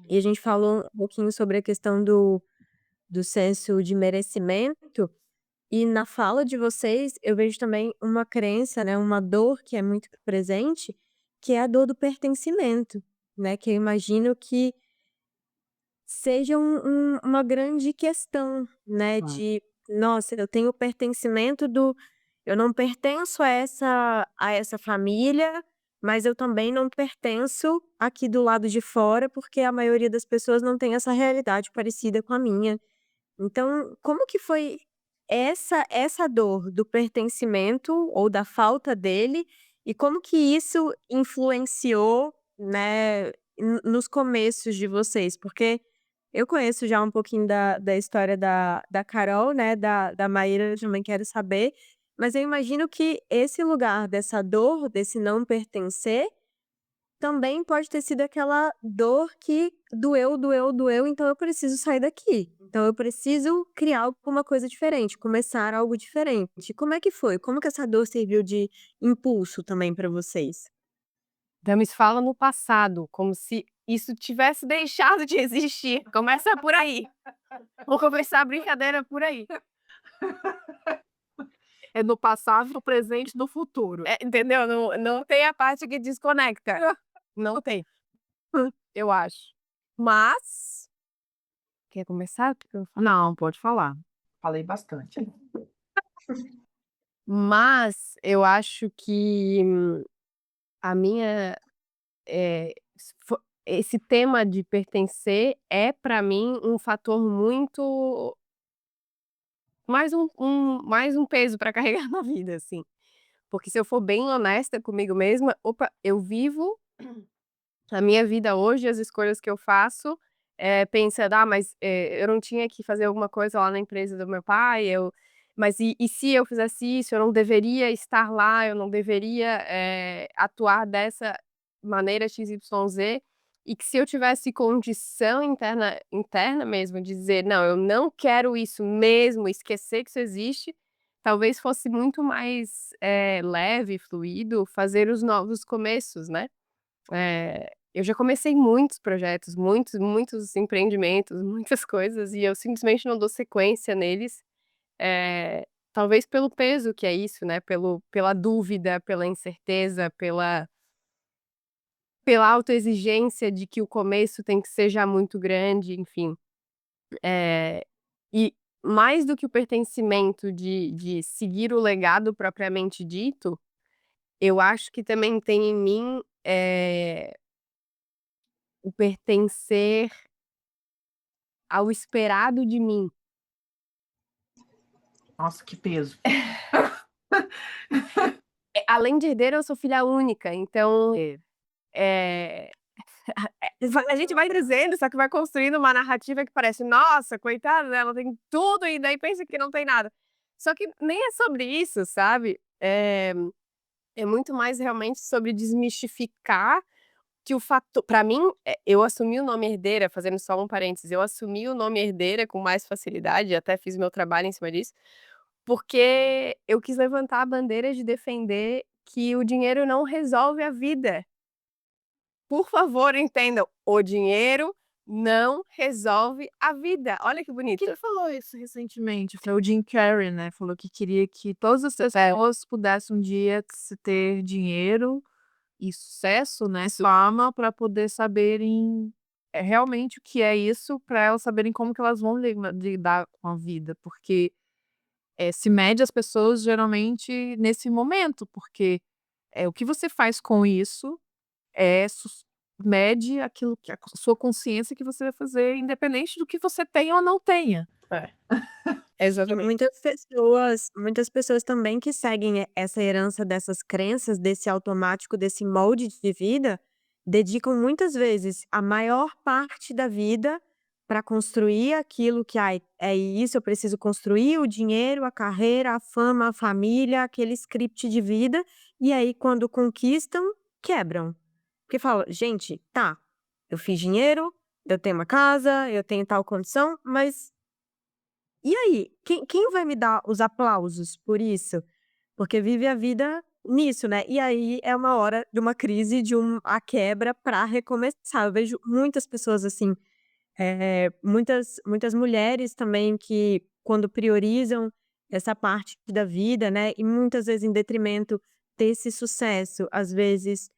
E a gente falou um pouquinho sobre a questão do senso de merecimento, e na fala de vocês eu vejo também uma crença, né, uma dor que é muito presente, que é a dor do pertencimento, né, que eu imagino que seja uma grande questão, né, Claro. de: "Nossa, eu tenho o pertencimento do eu não pertenço a essa família, mas eu também não pertenço aqui do lado de fora, porque a maioria das pessoas não tem essa realidade parecida com a minha". Então, como que foi essa dor do pertencimento ou da falta dele, e como que isso influenciou, né, nos começos de vocês? Porque eu conheço já um pouquinho da história da Carol, né, da Maíra eu também quero saber, mas eu imagino que esse lugar dessa dor, desse não pertencer, também pode ter sido aquela dor que doeu, doeu, doeu, então eu preciso sair daqui. Então eu preciso criar alguma coisa diferente, começar algo diferente. Como é que foi? Como que essa dor serviu de impulso também pra vocês? Damis fala no passado, como se isso tivesse deixado de existir. Começa por aí. Vou começar a brincadeira por aí. É no passado, no presente e no futuro. Entendeu? Não tem a parte que desconecta. Não tem. Eu acho. Mas quer começar? O que que eu falo? Não, pode falar. Falei bastante. Mas eu acho que a minha, fo esse tema de pertencer é para mim um fator muito mais um peso para carregar na vida, assim. Porque se eu for bem honesta comigo mesma, opa, eu vivo a minha vida hoje, as escolhas que eu faço, pensando: "Ah, mas, eu não tinha que fazer alguma coisa lá na empresa do meu pai, mas e se eu fizesse isso? Eu não deveria estar lá, eu não deveria, atuar dessa maneira XYZ", e que se eu tivesse condição interna mesmo de dizer: "Não, eu não quero isso mesmo", esquecer que isso existe, talvez fosse muito mais, leve, fluido fazer os novos começos, né. Eu já comecei muitos projetos, muitos empreendimentos, muitas coisas, e eu simplesmente não dou sequência neles, talvez pelo peso que é isso, né, pela dúvida, pela incerteza, pela autoexigência de que o começo tem que ser já muito grande, enfim. Eh, e mais do que o pertencimento de seguir o legado propriamente dito, eu acho que também tem em mim, o pertencer ao esperado de mim. Nossa, que peso. Além de herdeira, eu sou filha única, então, eh, a gente vai dizendo, só que vai construindo uma narrativa que parece: "Nossa, coitada dela, tem tudo e daí pensa que não tem nada". Só que nem é sobre isso, sabe. É muito mais realmente sobre desmistificar que o fator para mim, eu assumi o nome herdeira, fazendo só um parênteses, eu assumi o nome herdeira com mais facilidade, até fiz meu trabalho em cima disso, porque eu quis levantar a bandeira de defender que o dinheiro não resolve a vida. Por favor, entendam, o dinheiro não resolve a vida. Olha que bonito. Quem falou isso recentemente? Foi o Jim Carrey, né? Falou que queria que todas as pessoas pudessem um dia ter dinheiro e sucesso, né? Fama, para poder saberem realmente o que é isso, para elas saberem como que elas vão lidar com a vida. Porque se mede as pessoas geralmente nesse momento, porque o que você faz com isso mede aquilo que a sua consciência que você vai fazer, independente do que você tenha ou não tenha. É, E exatamente. muitas pessoas também que seguem essa herança dessas crenças, desse automático, desse molde de vida, dedicam muitas vezes a maior parte da vida para construir aquilo que: "Ai, é isso, eu preciso construir o dinheiro, a carreira, a fama, a família", aquele script de vida, e aí quando conquistam, quebram. Porque fala: "Gente, tá, eu fiz dinheiro, eu tenho uma casa, eu tenho tal condição, mas e aí, quem vai me dar os aplausos por isso?" Porque vive a vida nisso, né. E aí é uma hora de uma crise, de a quebra para recomeçar. Eu vejo muitas pessoas assim, muitas mulheres também que quando priorizam essa parte da vida, né, e muitas vezes em detrimento desse sucesso, às vezes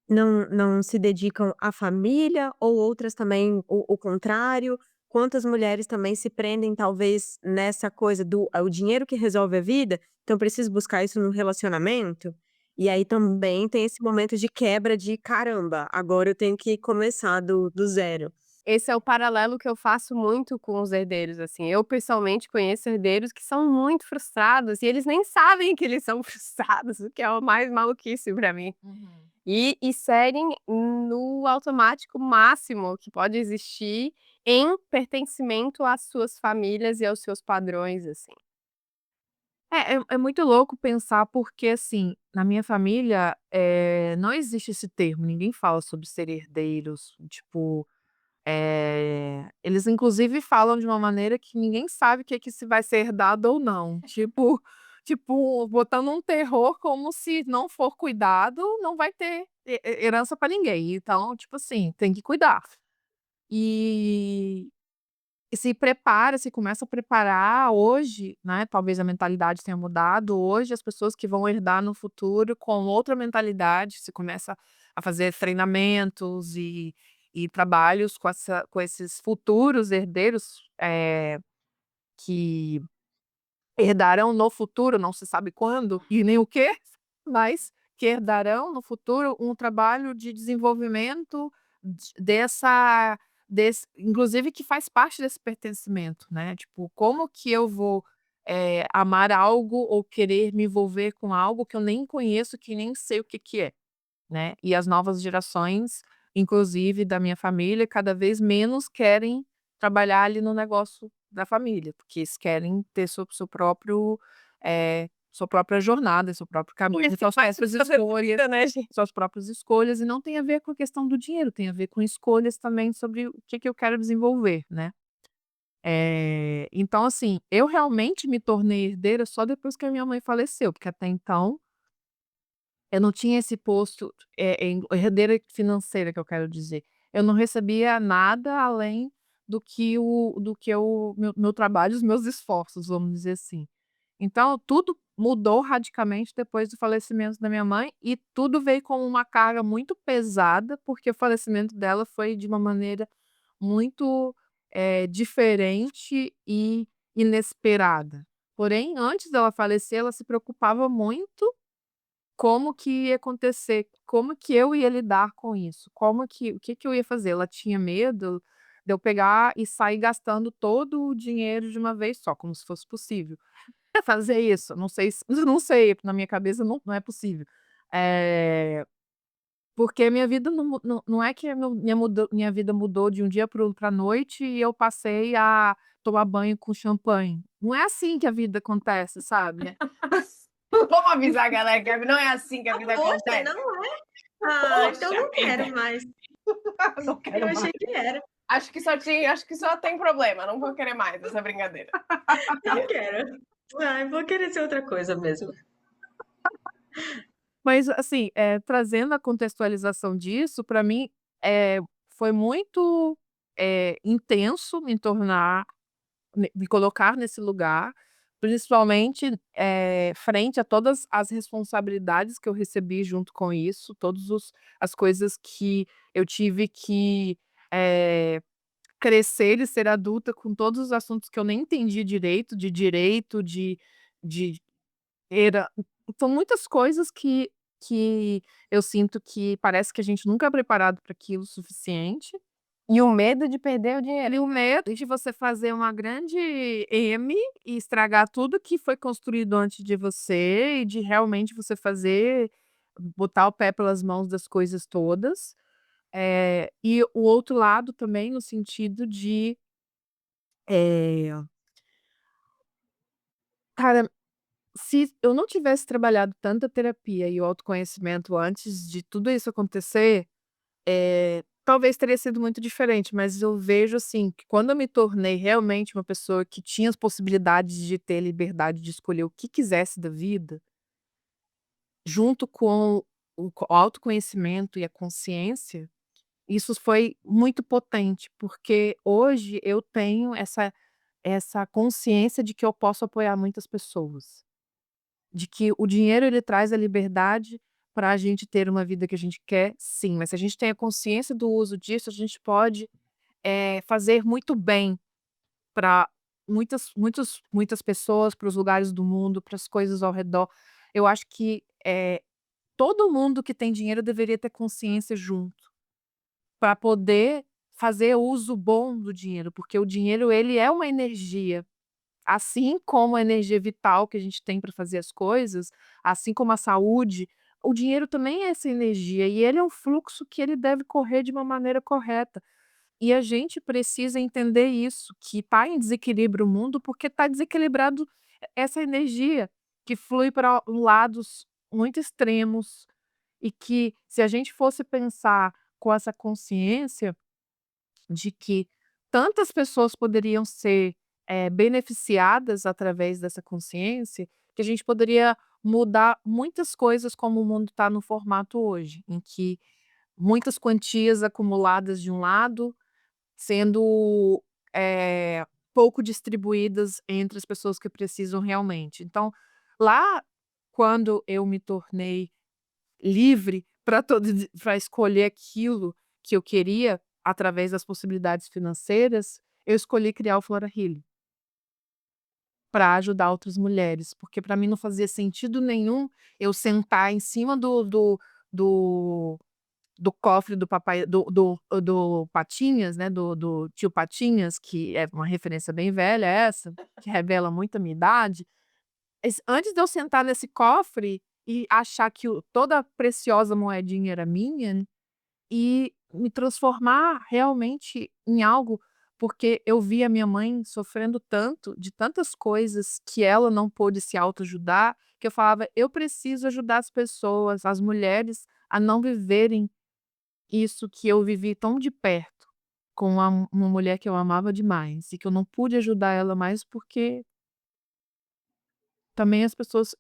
não se dedicam à família, ou outras também o contrário. Quantas mulheres também se prendem talvez nessa coisa do o dinheiro que resolve a vida, então preciso buscar isso no relacionamento, e aí também tem esse momento de quebra de: "Caramba, agora eu tenho que começar do zero". Esse é o paralelo que eu faço muito com os herdeiros, assim. Eu pessoalmente conheço herdeiros que são muito frustrados e eles nem sabem que eles são frustrados, o que é o mais maluquice pra mim. Uhum. E seguem no automático máximo que pode existir em pertencimento às suas famílias e aos seus padrões, assim. É muito louco pensar porque, assim, na minha família, não existe esse termo, ninguém fala sobre ser herdeiros, tipo, eles inclusive falam de uma maneira que ninguém sabe o que se vai ser herdado ou não, tipo, botando um terror como se não for cuidado, não vai ter herança para ninguém, então, tipo assim, tem que cuidar. E se começa a preparar hoje, né, talvez a mentalidade tenha mudado, hoje as pessoas que vão herdar no futuro com outra mentalidade, se começa a fazer treinamentos e trabalhos com esses futuros herdeiros, que herdarão no futuro, não se sabe quando e nem o quê, mas que herdarão no futuro um trabalho de desenvolvimento desse inclusive que faz parte desse pertencimento, né, tipo, como que eu vou, amar algo ou querer me envolver com algo que eu nem conheço, que nem sei o que que é, né. E as novas gerações, inclusive da minha família, cada vez menos querem trabalhar ali no negócio da família, porque eles querem ter seu próprio, sua própria jornada, seu próprio caminho, Isso suas faz próprias toda escolhas, vida, né, gente? suas próprias escolhas, e não tem a ver com a questão do dinheiro, tem a ver com escolhas também sobre o que que eu quero desenvolver, né. Então assim, eu realmente me tornei herdeira só depois que a minha mãe faleceu, porque até então eu não tinha esse posto, em herdeira financeira que eu quero dizer. Eu não recebia nada além do que o meu trabalho, os meus esforços, vamos dizer assim. Então tudo mudou radicalmente depois do falecimento da minha mãe e tudo veio com uma carga muito pesada, porque o falecimento dela foi de uma maneira muito, diferente e inesperada. Porém, antes dela falecer, ela se preocupava muito como que ia acontecer, como que eu ia lidar com isso, o que que eu ia fazer. Ela tinha medo de eu pegar e sair gastando todo o dinheiro de uma vez só, como se fosse possível. Fazer isso, não sei se não sei, na minha cabeça não é possível. Eh, Porque minha vida não é que minha vida mudou de um dia para a noite e eu passei a tomar banho com champanhe. Não é assim que a vida acontece, sabe? Vamos avisar a galera que não é assim que a vida Poxa, acontece. não é? Ah, então Poxa não quero vida. mais. Não Eu quero mais. achei que era. Acho que só tem problema. Não vou querer mais essa brincadeira. Não quero. Ai, vou querer ser outra coisa mesmo. Mas, assim, trazendo a contextualização disso, para mim, eh, foi muito, intenso me colocar nesse lugar, principalmente, frente a todas as responsabilidades que eu recebi junto com isso, todos os as coisas que eu tive que, eh, crescer e ser adulta com todos os assuntos que eu nem entendi direito, de era são muitas coisas que eu sinto que parece que a gente nunca é preparado para aquilo o suficiente, E o medo de perder o dinheiro. e o medo de você fazer uma grande M e estragar tudo que foi construído antes de você e de realmente você botar o pé pelas mãos das coisas todas. E o outro lado também no sentido de, eh, cara, se eu não tivesse trabalhado tanta terapia e o autoconhecimento antes de tudo isso acontecer, talvez teria sido muito diferente, mas eu vejo, assim, que quando eu me tornei realmente uma pessoa que tinha as possibilidades de ter liberdade de escolher o que quisesse da vida, junto com o autoconhecimento e a consciência, isso foi muito potente, porque hoje eu tenho essa consciência de que eu posso apoiar muitas pessoas. De que o dinheiro ele traz a liberdade para a gente ter uma vida que a gente quer, sim, mas se a gente tem a consciência do uso disso, a gente pode, fazer muito bem para muitas pessoas, para os lugares do mundo, para as coisas ao redor. Eu acho que, todo mundo que tem dinheiro deveria ter consciência junto, para poder fazer uso bom do dinheiro, porque o dinheiro ele é uma energia. Assim como a energia vital que a gente tem para fazer as coisas, assim como a saúde, o dinheiro também é essa energia e ele é um fluxo que ele deve correr de uma maneira correta. E a gente precisa entender isso, que está em desequilíbrio o mundo, porque está desequilibrado essa energia que flui para lados muito extremos e que se a gente fosse pensar com essa consciência de que tantas pessoas poderiam ser, beneficiadas através dessa consciência, que a gente poderia mudar muitas coisas como o mundo está no formato hoje, em que muitas quantias acumuladas de um lado, sendo, pouco distribuídas entre as pessoas que precisam realmente. Então, lá quando eu me tornei livre para escolher aquilo que eu queria, através das possibilidades financeiras, eu escolhi criar o Flora Healing, para ajudar outras mulheres, porque para mim não fazia sentido nenhum eu sentar em cima do do cofre do papai do Patinhas, né, do tio Patinhas, que é uma referência bem velha essa, que revela muito a minha idade. Antes de eu sentar nesse cofre e achar que toda a preciosa moedinha era minha, e me transformar realmente em algo, porque eu vi a minha mãe sofrendo tanto, de tantas coisas que ela não pôde se autoajudar, que eu falava: "Eu preciso ajudar as pessoas, as mulheres, a não viverem isso que eu vivi tão de perto, com uma mulher que eu amava demais e que eu não pude ajudar ela mais, porque também as pessoas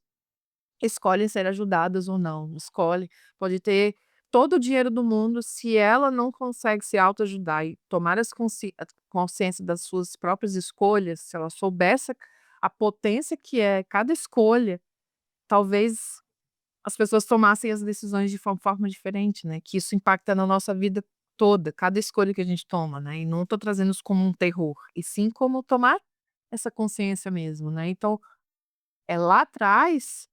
escolhem ser ajudadas ou não, escolhe, pode ter todo o dinheiro do mundo, se ela não consegue se autoajudar e tomar a consciência das suas próprias escolhas, se ela soubesse a potência que é cada escolha, talvez as pessoas tomassem as decisões de forma diferente, né, que isso impacta na nossa vida toda, cada escolha que a gente toma, né, e não estou trazendo isso como um terror, e sim como tomar essa consciência mesmo, né. Então, lá atrás,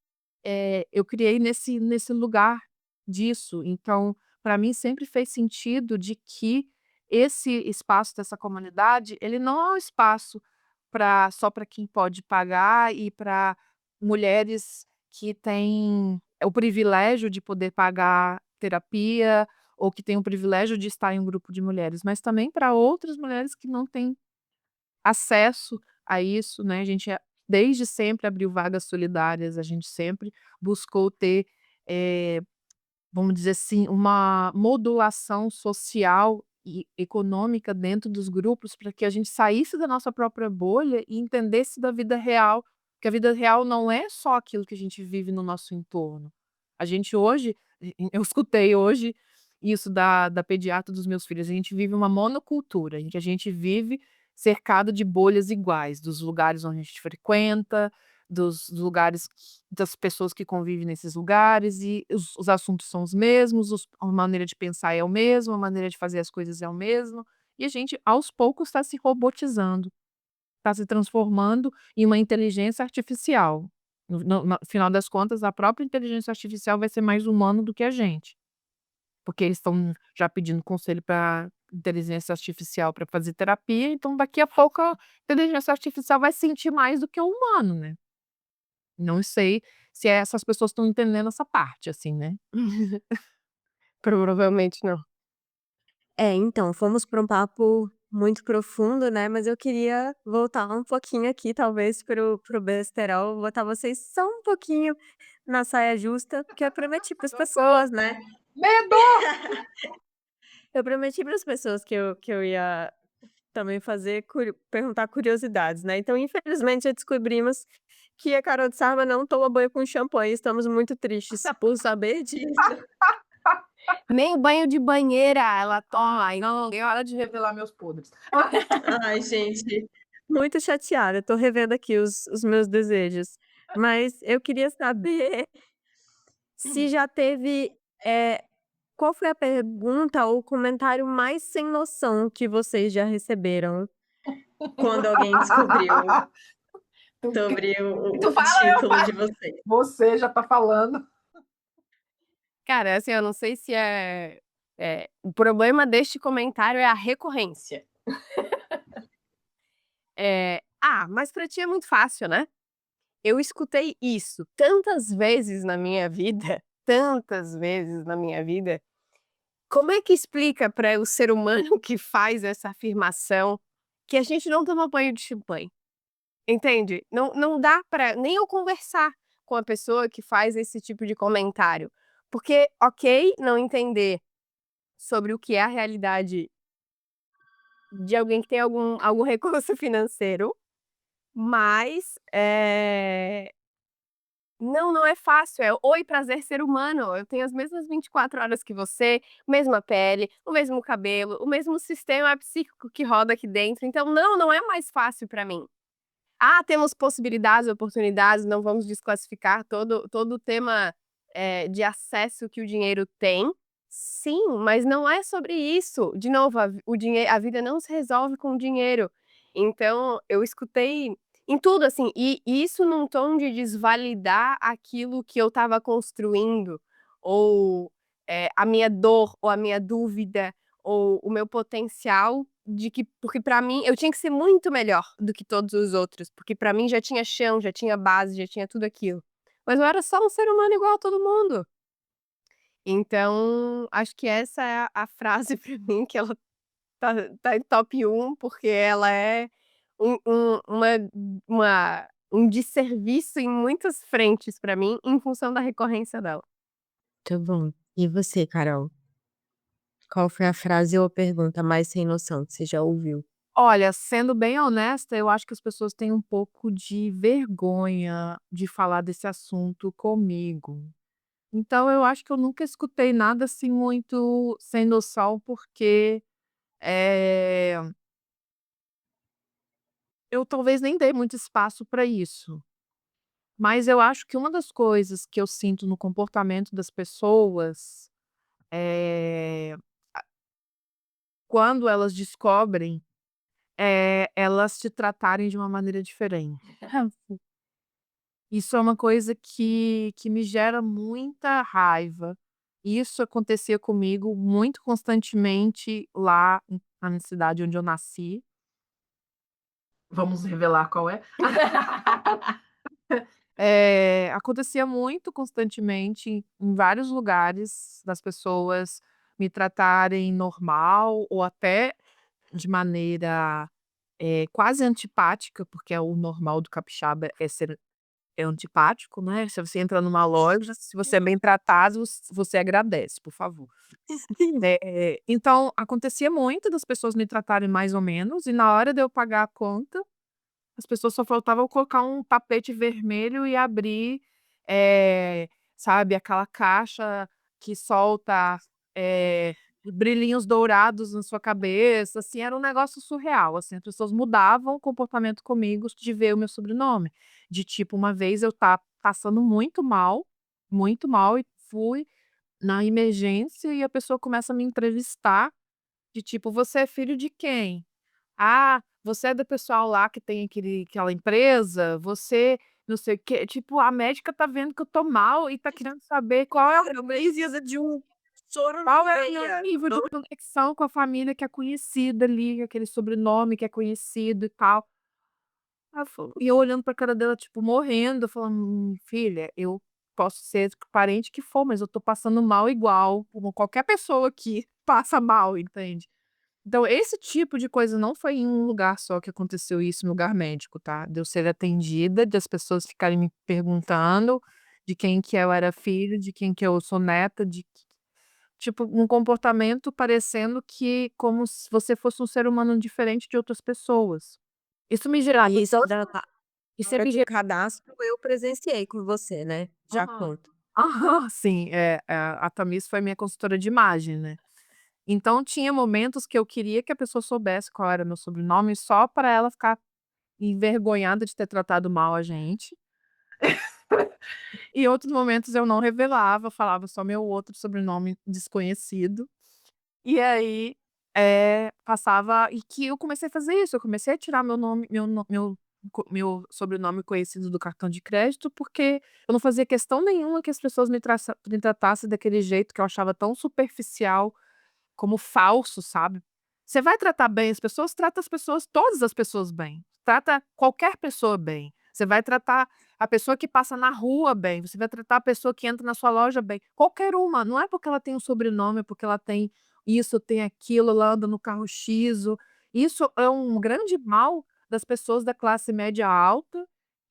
eu criei nesse lugar disso, então, para mim sempre fez sentido de que esse espaço dessa comunidade, ele não é um espaço só para quem pode pagar e para mulheres que têm o privilégio de poder pagar terapia, ou que têm o privilégio de estar em um grupo de mulheres, mas também para outras mulheres que não têm acesso a isso, né, a gente desde sempre abriu vagas solidárias, a gente sempre buscou ter, eh, vamos dizer assim, uma modulação social e econômica dentro dos grupos, para que a gente saísse da nossa própria bolha e entendesse da vida real, que a vida real não é só aquilo que a gente vive no nosso entorno. A gente hoje eu escutei hoje isso da pediatra dos meus filhos, a gente vive uma monocultura, em que a gente vive cercado de bolhas iguais, dos lugares onde a gente frequenta, dos lugares das pessoas que convivem nesses lugares, e os assuntos são os mesmos, a maneira de pensar é o mesmo, a maneira de fazer as coisas é o mesmo, e a gente aos poucos está se robotizando, está se transformando em uma inteligência artificial. No final das contas, a própria inteligência artificial vai ser mais humano do que a gente, porque eles estão já pedindo conselho para inteligência artificial para fazer terapia, então daqui a pouco a inteligência artificial vai sentir mais do que o humano, né. Não sei se essas pessoas estão entendendo essa parte, assim, né. Provavelmente não. Então, fomos para um papo muito profundo, né, mas eu queria voltar um pouquinho aqui, talvez, pro besterol, botar vocês só um pouquinho na saia justa, porque eu prometi para as pessoas, né. Medo! Eu prometi para as pessoas que eu ia também fazer perguntar curiosidades, né, então infelizmente já descobrimos que a Carol de Sarma não toma banho com champanhe, estamos muito tristes por saber disso. Nem banho de banheira ela toma, ai não. É hora de revelar meus podres. Ai, gente, muito chateada, tô revendo aqui os meus desejos. Mas eu queria saber se já teve, qual foi a pergunta ou o comentário mais sem noção que vocês já receberam quando alguém descobriu sobre Tu o fala, eu título falo. de vocês? Você já tá falando. Cara, assim, eu não sei se o problema deste comentário é a recorrência. Mas pra ti é muito fácil, né. Eu escutei isso tantas vezes na minha vida, tantas vezes na minha vida. Como é que explica para o ser humano que faz essa afirmação que a gente não toma banho de champanhe? Entende? Não dá para nem eu conversar com a pessoa que faz esse tipo de comentário, porque, ok, não entender sobre o que é a realidade de alguém que tem algum recurso financeiro, mas, não é fácil, "Oi, prazer ser humano, eu tenho as mesmas 24 horas que você, mesma pele, o mesmo cabelo, o mesmo sistema psíquico que roda aqui dentro, então não é mais fácil para mim". Temos possibilidades, oportunidades, não vamos desclassificar todo o tema, de acesso que o dinheiro tem. Sim, mas não é sobre isso. De novo, a vida não se resolve com o dinheiro. Então, eu escutei em tudo, assim, e isso num tom de desvalidar aquilo que eu estava construindo, ou, a minha dor, ou a minha dúvida, ou o meu potencial de que porque pra mim eu tinha que ser muito melhor do que todos os outros, porque pra mim já tinha chão, já tinha base, já tinha tudo aquilo. Mas eu era só um ser humano igual a todo mundo. Então, acho que essa é a frase pra mim que ela tá em top um porque ela é um desserviço em muitas frentes pra mim, em função da recorrência dela. Muito bom. E você, Carol? Qual foi a frase ou a pergunta mais sem noção que você já ouviu? Olha, sendo bem honesta, eu acho que as pessoas têm um pouco de vergonha de falar desse assunto comigo. Então eu acho que eu nunca escutei nada, assim, muito sem noção, porque, eh, eu talvez nem dei muito espaço para isso. Mas eu acho que uma das coisas que eu sinto no comportamento das pessoas, eh, quando elas descobrem, elas te tratarem de uma maneira diferente. Isso é uma coisa que me gera muita raiva. Isso acontecia comigo muito constantemente lá na cidade onde eu nasci. Vamos revelar qual é? Acontecia muito constantemente em vários lugares das pessoas me tratarem normal ou até de maneira quase antipática, porque o normal do capixaba é antipático, né, se você entra numa loja, se você é bem tratado, você agradece, por favor. Então acontecia muito das pessoas me tratarem mais ou menos, e na hora de eu pagar a conta, as pessoas só faltavam colocar um tapete vermelho e abrir, sabe, aquela caixa que solta, eh, brilhinhos dourados na sua cabeça, assim, era um negócio surreal, assim, as pessoas mudavam o comportamento comigo de ver o meu sobrenome. De tipo, uma vez eu estava passando muito mal, e fui na emergência e a pessoa começa a me entrevistar, de tipo: "Você é filho de quem?". "Ah, você é do pessoal lá que tem aquela empresa? Você não sei o quê", tipo, a médica tá vendo que eu tô mal e tá querendo saber Precisa de um soro na qual é o meu veia. nível de conexão com a família que é conhecida ali, aquele sobrenome que é conhecido e tal. E eu olhando pra cara dela, tipo, morrendo, falando: filha, eu posso ser parente que for, mas eu tô passando mal igual como qualquer pessoa que passa mal", entende? Então esse tipo de coisa não foi em um lugar só que aconteceu isso, no lugar médico, tá, de eu ser atendida, das pessoas ficarem me perguntando de quem que eu era filho, de quem que eu sou neta, tipo, um comportamento parecendo que como se você fosse um ser humano diferente de outras pessoas. Isso me gerava E isso da isso hora me do ge cadastro eu presenciei com você, né, já aham. conto. Aham, sim, a Thamis foi minha consultora de imagem, né. Então tinha momentos que eu queria que a pessoa soubesse qual era meu sobrenome só para ela ficar envergonhada de ter tratado mal a gente. E outros momentos eu não revelava, falava só meu outro sobrenome desconhecido. E aí, passava e que eu comecei a fazer isso, eu comecei a tirar meu nome meu sobrenome conhecido do cartão de crédito, porque eu não fazia questão nenhuma que as pessoas me tratassem daquele jeito que eu achava tão superficial, como falso, sabe. Você vai tratar bem as pessoas, trata as pessoas todas as pessoas bem, trata qualquer pessoa bem. Você vai tratar a pessoa que passa na rua bem, você vai tratar a pessoa que entra na sua loja bem, qualquer uma, não é porque ela tem um sobrenome, é porque ela tem isso, tem aquilo, ela anda no carro X, isso é um grande mal das pessoas da classe média alta,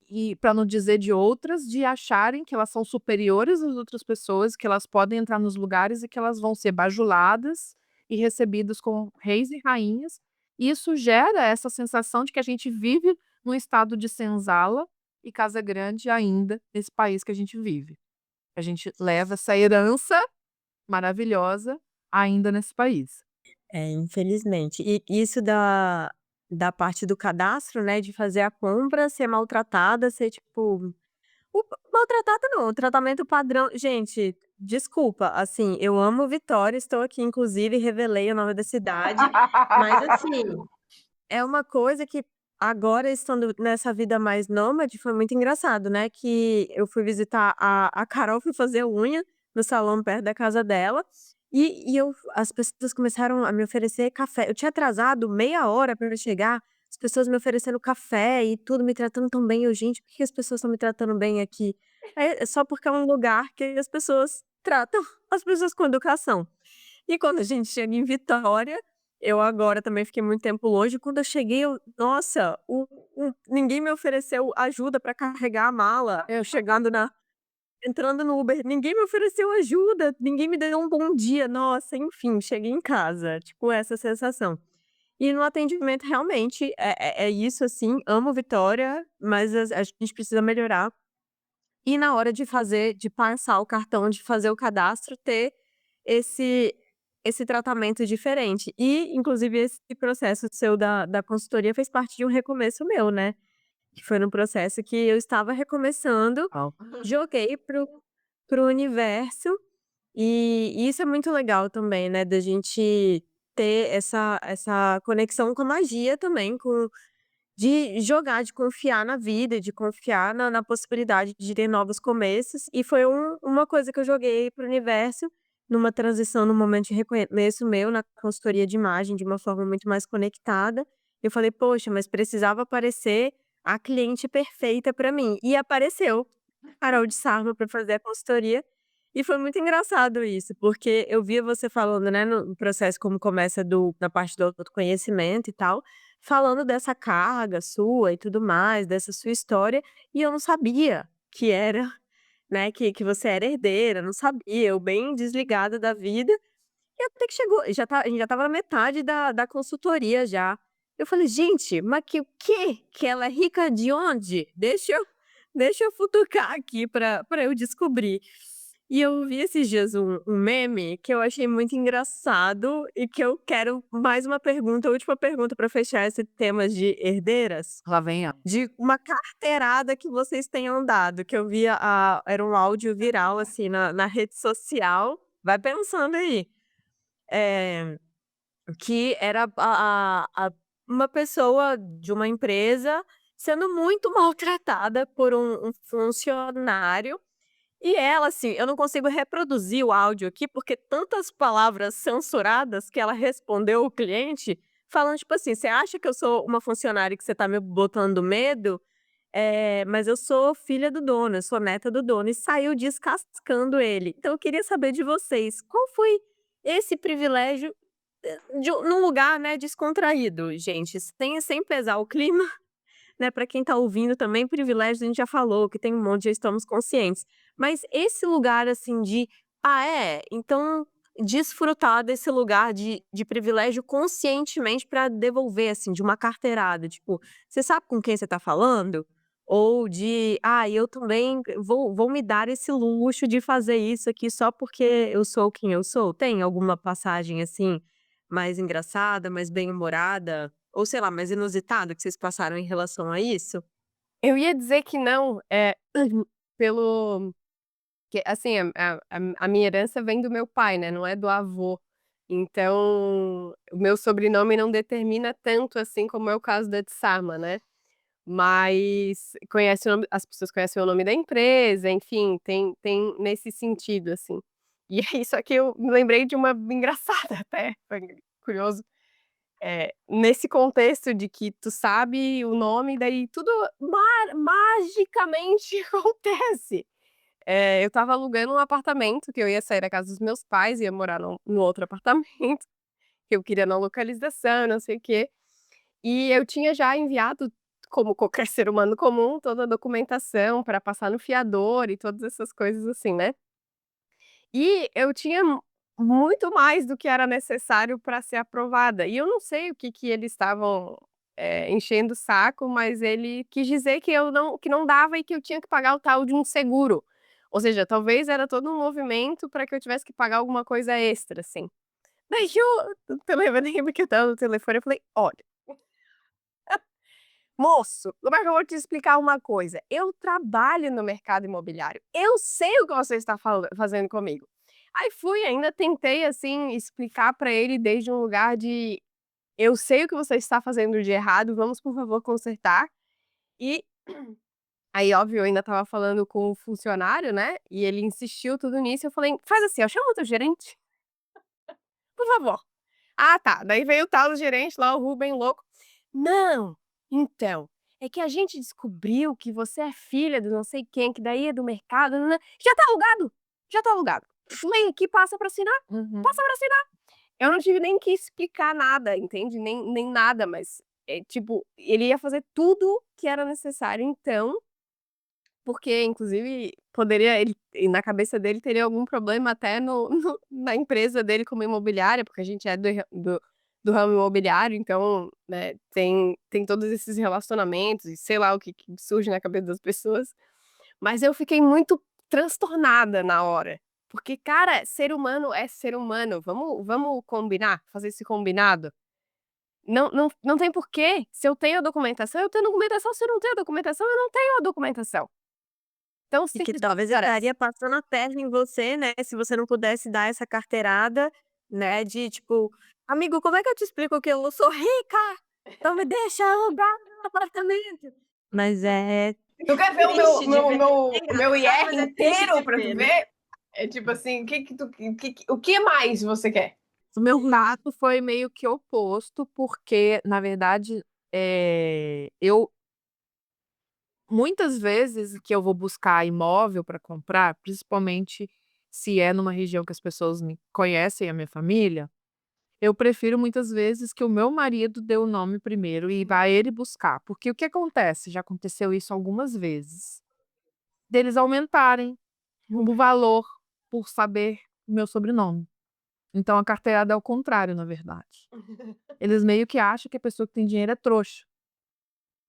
e para não dizer de outras, de acharem que elas são superiores às outras pessoas, que elas podem entrar nos lugares e que elas vão ser bajuladas e recebidos como reis e rainhas. E isso gera essa sensação de que a gente vive num estado de senzala e casa grande ainda nesse país que a gente vive. A gente leva essa herança maravilhosa ainda nesse país. É, infelizmente. E isso da parte do cadastro, né, de fazer a compra, ser maltratada, ser tipo maltratada não, o tratamento padrão gente, desculpa, assim, eu amo Vitória, estou aqui inclusive revelei o nome da cidade, mas assim, é uma coisa que agora estando nessa vida mais nômade foi muito engraçado, né, que eu fui visitar a Carol, fui fazer unha no salão perto da casa dela, e as pessoas começaram a me oferecer café. Eu tinha atrasado meia hora para chegar, as pessoas me oferecendo café e tudo, me tratando tão bem. Eu: "Gente, por que as pessoas estão me tratando bem aqui?". É só porque é um lugar que as pessoas tratam as pessoas com educação. E quando a gente chega em Vitória, eu agora também fiquei muito tempo longe, quando eu cheguei eu nossa, ninguém me ofereceu ajuda para carregar a mala, eu chegando na entrando no Uber, ninguém me ofereceu ajuda, ninguém me deu um bom dia, nossa, enfim, cheguei em casa, tipo essa sensação. E no atendimento realmente é isso, assim, amo Vitória, mas a gente precisa melhorar. E na hora de passar o cartão, de fazer o cadastro, ter esse esse tratamento diferente. E, inclusive, esse processo seu da consultoria fez parte de um recomeço meu, né, que foi num processo que eu estava recomeçando, Au. joguei pro universo, e isso é muito legal também, né, da gente ter essa conexão com a magia também, com de jogar, de confiar na vida, de confiar na possibilidade de ter novos começos, e foi uma coisa que eu joguei para o universo, numa transição, num momento de recomeço meu na consultoria de imagem, de uma forma muito mais conectada. Eu falei: "Poxa, mas precisava aparecer a cliente perfeita para mim", e apareceu Carol de Sarma para fazer a consultoria, e foi muito engraçado isso, porque eu via você falando, né, no processo como começa na parte do autoconhecimento e tal, falando dessa carga sua e tudo mais, dessa sua história, e eu não sabia que era, né, que você era herdeira, não sabia, eu bem desligada da vida. E até que chegou, a gente já estava na metade da consultoria já. Eu falei: "Gente, mas que o quê? Que ela é rica de onde? Deixa eu futucar aqui pra eu descobrir". E eu vi esses dias um meme que eu achei muito engraçado e que eu quero mais uma pergunta, última pergunta para fechar esse tema de herdeiras, Lá vem ela. de uma carteirada que vocês tenham dado, que eu via era um áudio viral, assim, na rede social. Vai pensando aí. Eh, que era uma pessoa de uma empresa sendo muito maltratada por um funcionário, e ela, assim, eu não consigo reproduzir o áudio aqui, porque tantas palavras censuradas que ela respondeu o cliente, falando tipo assim: "Você acha que eu sou uma funcionária que você tá me botando medo? Mas eu sou filha do dono, eu sou neta do dono", e saiu descascando ele. Então eu queria saber de vocês, qual foi esse privilégio, num lugar, né, descontraído, gente, sem pesar o clima, né, para quem tá ouvindo também, privilégio a gente já falou que tem um monte, já estamos conscientes. Mas esse lugar, assim, de: "Ah, é? Então desfrutar desse lugar de privilégio conscientemente para devolver, assim, de uma carteirada", tipo, você sabe com quem você tá falando? Ou de: "Ah, eu também vou me dar esse luxo de fazer isso aqui só porque eu sou quem eu sou". Tem alguma passagem, assim, mais engraçada, mais bem-humorada? Ou sei lá, mais inusitada que vocês passaram em relação a isso? Eu ia dizer que não, pelo que assim, a minha herança vem do meu pai, né, não é do avô. Então, o meu sobrenome não determina tanto, assim, como é o caso da Tsarma, né. Mas conhece o nome, as pessoas conhecem o nome da empresa, enfim, tem nesse sentido, assim. E aí só que eu me lembrei de uma engraçada até, foi curioso. Nesse contexto de que tu sabe o nome, daí tudo magicamente acontece. Eu estava alugando um apartamento, que eu ia sair da casa dos meus pais, ia morar no outro apartamento, que eu queria na localização, não sei o quê. E eu tinha já enviado, como qualquer ser humano comum, toda a documentação para passar no fiador e todas essas coisas assim, né. E eu tinha muito mais do que era necessário para ser aprovada. E eu não sei o que que eles estavam, enchendo o saco, mas ele quis dizer que não dava e que eu tinha que pagar o tal de um seguro. Ou seja, talvez era todo um movimento para que eu tivesse que pagar alguma coisa extra, assim. Daí eu lembro que eu estava no telefone, eu falei: "Olha, moço, como é que eu vou te explicar uma coisa? Eu trabalho no mercado imobiliário, eu sei o que você está fazendo comigo". Aí fui, ainda tentei, assim, explicar pra ele desde um lugar de: "Eu sei o que você está fazendo de errado, vamos por favor consertar". E aí óbvio, eu ainda estava falando com o funcionário, né, e ele insistiu tudo nisso, eu falei: "Faz assim ó, chama o teu gerente, por favor". Ah, tá. Daí veio o tal do gerente lá, o Ruben louco: "Não, então, é que a gente descobriu que você é filha do não sei quem, que daí é do mercado, nã-nã". Já tá alugado, já tá alugado. Vem aqui, passa pra assinar, Uhum. passa pra assinar. Eu não tive nem que explicar nada, entende, nem nada, mas, tipo, ele ia fazer tudo que era necessário então, porque inclusive poderia ele e na cabeça dele teria algum problema até no no na empresa dele como imobiliária, porque a gente é do ramo imobiliário, então, né, tem todos esses relacionamentos e sei lá o que que surge na cabeça das pessoas. Mas eu fiquei muito transtornada na hora, porque, cara, ser humano é ser humano, vamos combinar, fazer esse combinado? Não tem porquê, se eu tenho a documentação, eu tenho a documentação, se eu não tenho a documentação, eu não tenho a documentação. Tão E que simples quanto talvez parece. estaria passando a perna em você, né, se você não pudesse dar essa carteirada, né, de tipo: "Amigo, como é que eu te explico que eu sou rica? Então me deixa alugar meu apartamento". Mas é Tu quer ver o triste de ver. É o meu engraçado, IR mas é triste inteiro de pra tu ver, né. ver? É tipo assim, o que mais você quer? O meu caso foi meio que oposto, porque, na verdade, eu muitas vezes que eu vou buscar imóvel para comprar, principalmente se é numa região que as pessoas me conhecem, a minha família, eu prefiro muitas vezes que o meu marido dê o nome primeiro e vá ele buscar, porque o que acontece, já aconteceu isso algumas vezes, deles aumentarem o valor por saber o meu sobrenome. Então a carteirada é ao contrário, na verdade. Eles meio que acham que a pessoa que tem dinheiro é trouxa.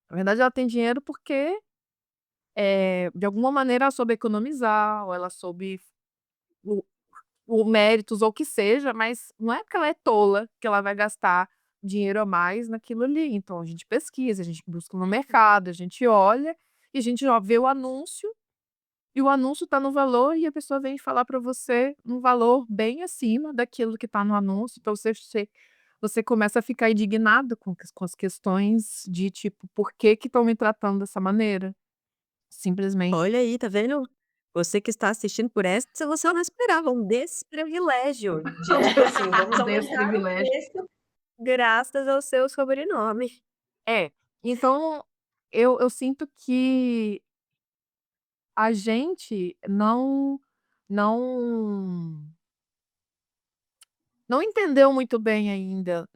Na verdade ela tem dinheiro porque, de alguma maneira ela soube economizar, ou ela soube o méritos ou o que seja, mas não é porque ela é tola que ela vai gastar dinheiro a mais naquilo ali. Então a gente pesquisa, a gente busca no mercado, a gente olha e a gente ó, vê o anúncio, e o anúncio está no valor e a pessoa vem falar para você um valor bem acima daquilo que está no anúncio. Então você começa a ficar indignado com as questões de tipo, por que que estão me tratando dessa maneira? Simplesmente. Olha aí, tá vendo? Você que está assistindo por essa, você não esperava um desprivilégio de tipo assim, vamos aumentar o Desprivilégio. preço graças ao seu sobrenome. É, então eu sinto que a gente não não entendeu muito bem ainda,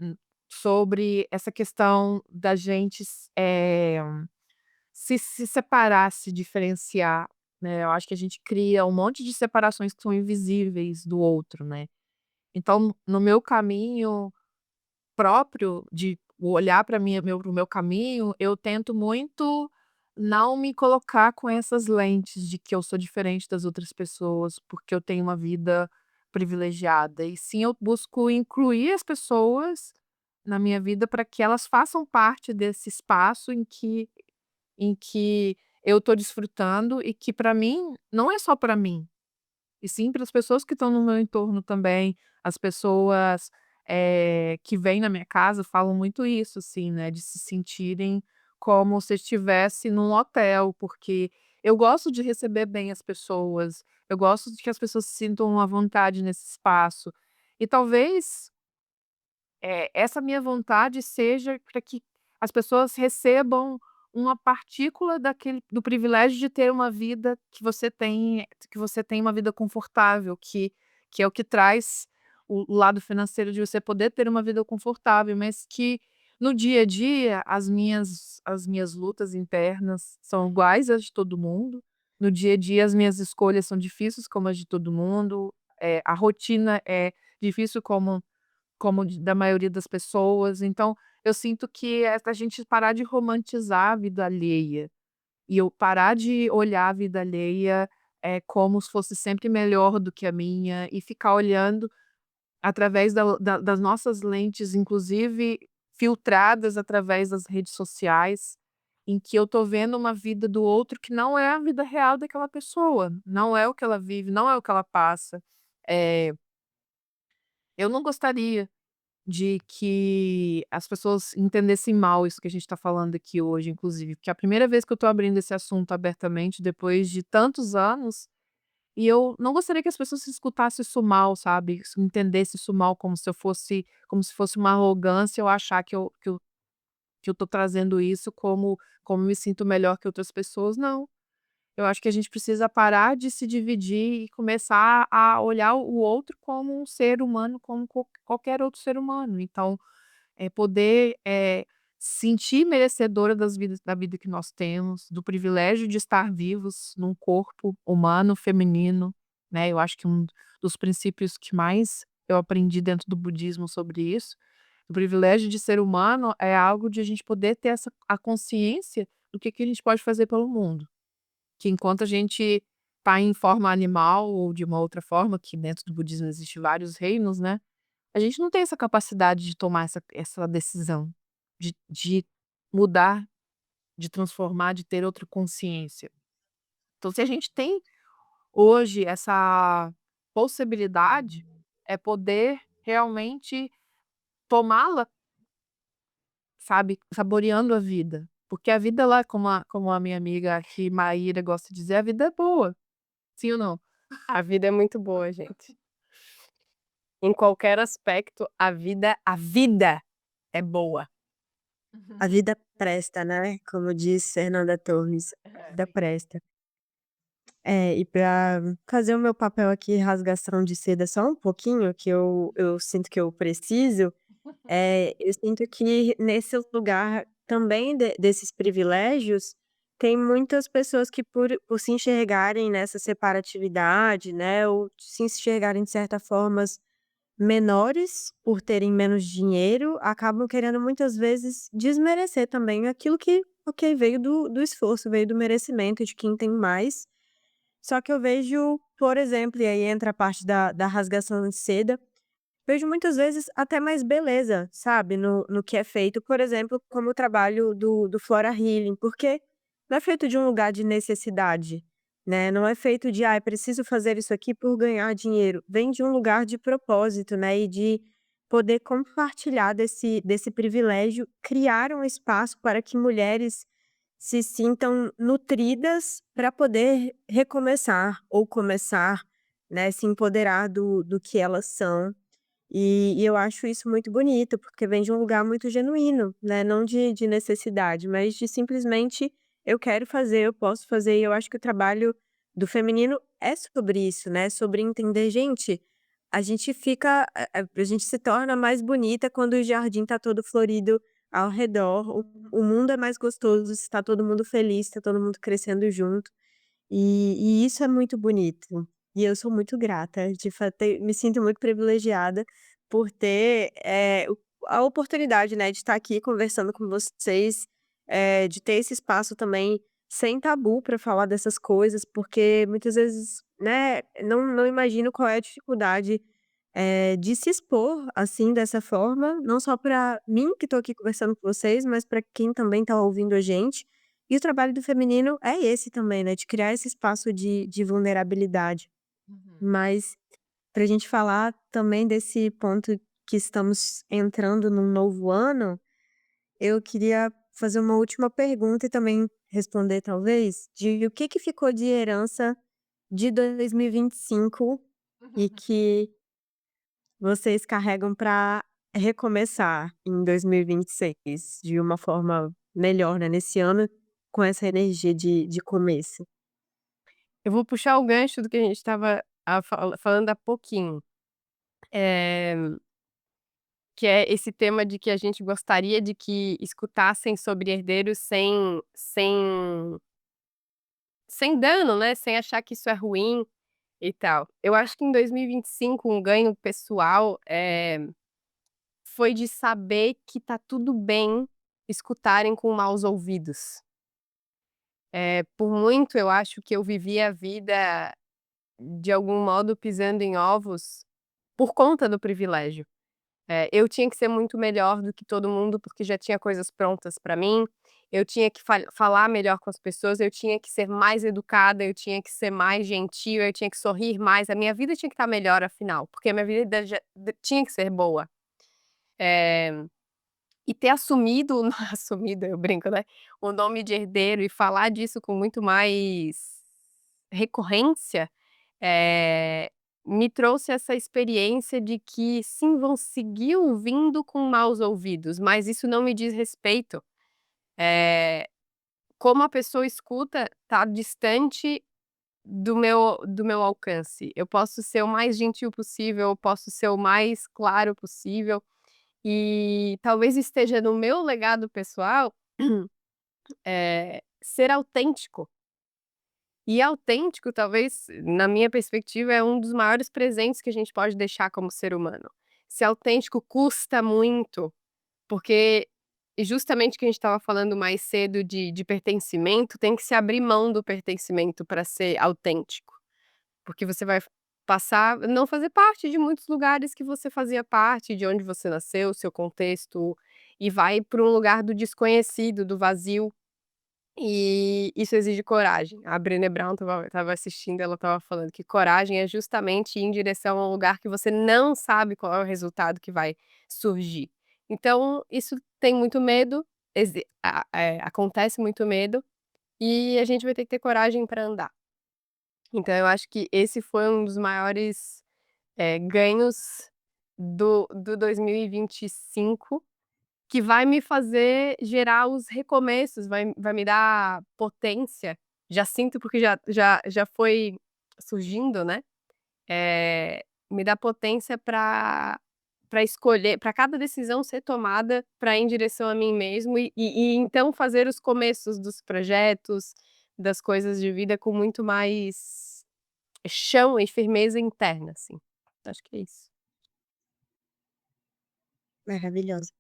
sobre essa questão da gente se separar, se diferenciar, né. Eu acho que a gente cria um monte de separações que são invisíveis do outro, né. Então, no meu caminho próprio de olhar para para o meu caminho, eu tento muito não me colocar com essas lentes de que eu sou diferente das outras pessoas, porque eu tenho uma vida privilegiada, e sim eu busco incluir as pessoas na minha vida para que elas façam parte desse espaço em que eu estou desfrutando e que para mim não é só para mim. E sim para as pessoas que estão no meu entorno também, as pessoas, que vêm na minha casa falam muito isso, assim, né, de se sentirem como se estivesse num hotel, porque eu gosto de receber bem as pessoas, eu gosto de que as pessoas se sintam à vontade nesse espaço. E talvez essa minha vontade seja para que as pessoas recebam uma partícula do privilégio de ter uma vida que você tem uma vida confortável, que é o que traz o lado financeiro de você poder ter uma vida confortável, mas que no dia a dia as minhas lutas internas são iguais às de todo mundo, no dia a dia as minhas escolhas são difíceis como as de todo mundo, a rotina é difícil como da maioria das pessoas, então eu sinto que é a gente parar de romantizar a vida alheia, e eu parar de olhar a vida alheia, como se fosse sempre melhor do que a minha, e ficar olhando através das nossas lentes, inclusive filtradas através das redes sociais, em que eu tô vendo uma vida do outro que não é a vida real daquela pessoa, não é o que ela vive, não é o que ela passa. Eh, eu não gostaria de que as pessoas entendessem mal isso que a gente está falando aqui hoje, inclusive, porque é a primeira vez que eu estou abrindo esse assunto abertamente depois de tantos anos, e eu não gostaria que as pessoas escutassem isso mal, sabe, entendessem isso mal como se fosse uma arrogância eu achar que eu tô trazendo isso como me sinto melhor que outras pessoas, não. Eu acho que a gente precisa parar de se dividir e começar a olhar o outro como um ser humano, como qualquer outro ser humano. Então, poder, sentir merecedora da vida que nós temos, do privilégio de estar vivos num corpo humano feminino, né, eu acho que um dos princípios que mais eu aprendi dentro do budismo sobre isso, o privilégio de ser humano é algo de a gente poder ter a consciência do que a gente pode fazer pelo mundo, que enquanto a gente está em forma animal ou de uma outra forma, que dentro do budismo existe vários reinos, né, a gente não tem essa capacidade de tomar essa decisão, de mudar, de transformar, de ter outra consciência. Então se a gente tem hoje essa possibilidade, é poder realmente tomá-la, sabe, saboreando a vida. Porque a vida lá, como a minha amiga aqui, Maíra, gosta de dizer, a vida é boa. Sim ou não? A vida é muito boa, gente. Em qualquer aspecto, a vida é boa. A vida presta, né, como diz Fernanda Torres, a vida presta. E para fazer o meu papel aqui, rasgação de seda só um pouquinho, que eu sinto que eu preciso, eu sinto que nesse lugar também desses privilégios, tem muitas pessoas que por se enxergarem nessa separatividade, né, ou se enxergarem de certa formas menores, por terem menos dinheiro, acabam querendo muitas vezes desmerecer também aquilo que, ok, veio do esforço, veio do merecimento de quem tem mais. Só que eu vejo, por exemplo, e aí entra a parte da rasgação de seda, vejo muitas vezes até mais beleza, sabe, no que é feito, por exemplo, como o trabalho do Flora Healing, porque não é feito de um lugar de necessidade, né, não é feito de: "Ai, preciso fazer isso aqui por ganhar dinheiro", vem de um lugar de propósito, né, e de poder compartilhar desse privilégio, criar um espaço para que mulheres se sintam nutridas para poder recomeçar ou começar, né, se empoderar do que elas são. E eu acho isso muito bonito, porque vem de um lugar muito genuíno, né, não de necessidade, mas de simplesmente eu quero fazer, eu posso fazer, e eu acho que o trabalho do feminino é sobre isso, né, sobre entender: "Gente, a gente fica a gente se torna mais bonita quando o jardim tá todo florido ao redor, o mundo é mais gostoso se tá todo mundo feliz, tá todo mundo crescendo junto". E isso é muito bonito. E eu sou muito grata de ter me sinto muito privilegiada por ter, a oportunidade, né, de estar aqui conversando com vocês, de ter esse espaço também sem tabu para falar dessas coisas, porque muitas vezes, né, não imagino qual é a dificuldade, de se expor, assim, dessa forma, não só para mim que estou aqui conversando com vocês, mas para quem também está ouvindo a gente. E o trabalho do feminino é esse também, né, de criar esse espaço de vulnerabilidade. Uhum. Mas para a gente falar também desse ponto que estamos entrando num novo ano, eu queria fazer uma última pergunta e também responder talvez, de o que ficou de herança de 2025 e que vocês carregam para recomeçar em 2026 de uma forma melhor, né, nesse ano, com essa energia de começo. Eu vou puxar o gancho do que a gente estava falando há pouquinho, eh, que é esse tema de que a gente gostaria de que escutassem sobre herdeiros sem dano, né, sem achar que isso é ruim e tal. Eu acho que em 2025 um ganho pessoal, foi de saber que tá tudo bem escutarem com maus ouvidos. Por muito eu acho que eu vivi a vida, de algum modo, pisando em ovos, por conta do privilégio. Eu tinha que ser muito melhor do que todo mundo, porque já tinha coisas prontas pra mim, eu tinha que falar melhor com as pessoas, eu tinha que ser mais educada, eu tinha que ser mais gentil, eu tinha que sorrir mais, a minha vida tinha que estar melhor afinal, porque a minha vida já tinha que ser boa. Eh E ter assumido assumido, eu brinco, né, o nome de herdeiro e falar disso com muito mais recorrência, eh, me trouxe essa experiência de que sim, vão seguir ouvindo com maus ouvidos, mas isso não me diz respeito. Eh, Como a pessoa escuta tá distante do meu alcance. Eu posso ser o mais gentil possível, eu posso ser o mais claro possível, e talvez esteja no meu legado pessoal, ser autêntico. E autêntico, talvez, na minha perspectiva, é um dos maiores presentes que a gente pode deixar como ser humano. Ser autêntico custa muito, porque justamente o que a gente estava falando mais cedo de pertencimento, tem que se abrir mão do pertencimento para ser autêntico. Porque você vai passar a não fazer parte de muitos lugares que você fazia parte, de onde você nasceu, seu contexto, e vai para um lugar do desconhecido, do vazio, e isso exige coragem. A Brené Brown estava assistindo, ela estava falando que coragem é justamente ir em direção a um lugar que você não sabe qual é o resultado que vai surgir. Então isso tem muito medo, acontece muito medo, e a gente vai ter que ter coragem para andar. Então eu acho que esse foi um dos maiores, ganhos do 2025, que vai me fazer gerar os recomeços, vai me dar potência já sinto porque já foi surgindo, né, me dá potência para escolher, para cada decisão ser tomada para ir em direção a mim mesmo e então fazer os começos dos projetos, das coisas de vida com muito mais chão e firmeza interna, assim. Acho que é isso. Maravilhosa.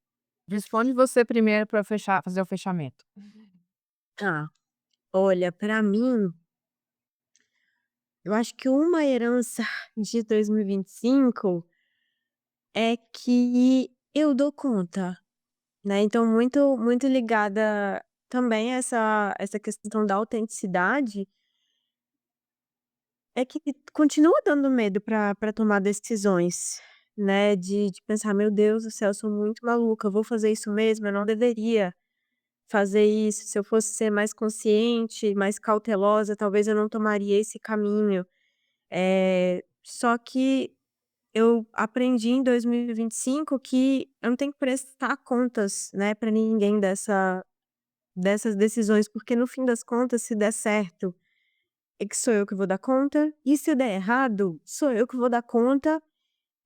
Responde você primeiro para fazer o fechamento. Tá. Olha, pra mim, eu acho que uma herança de 2025 é que eu dou conta, né, então muito ligada também a essa questão da autenticidade, é que continua dando medo pra tomar decisões, né, de pensar: "Meu Deus do céu, eu sou muito maluca, eu vou fazer isso mesmo? Eu não deveria fazer isso. Se eu fosse ser mais consciente, mais cautelosa, talvez eu não tomaria esse caminho". Só que eu aprendi em 2025 que eu não tenho que prestar contas, né, pra ninguém dessas decisões, porque no fim das contas, se der certo, é que sou eu que vou dar conta, e se der errado, sou eu que vou dar conta,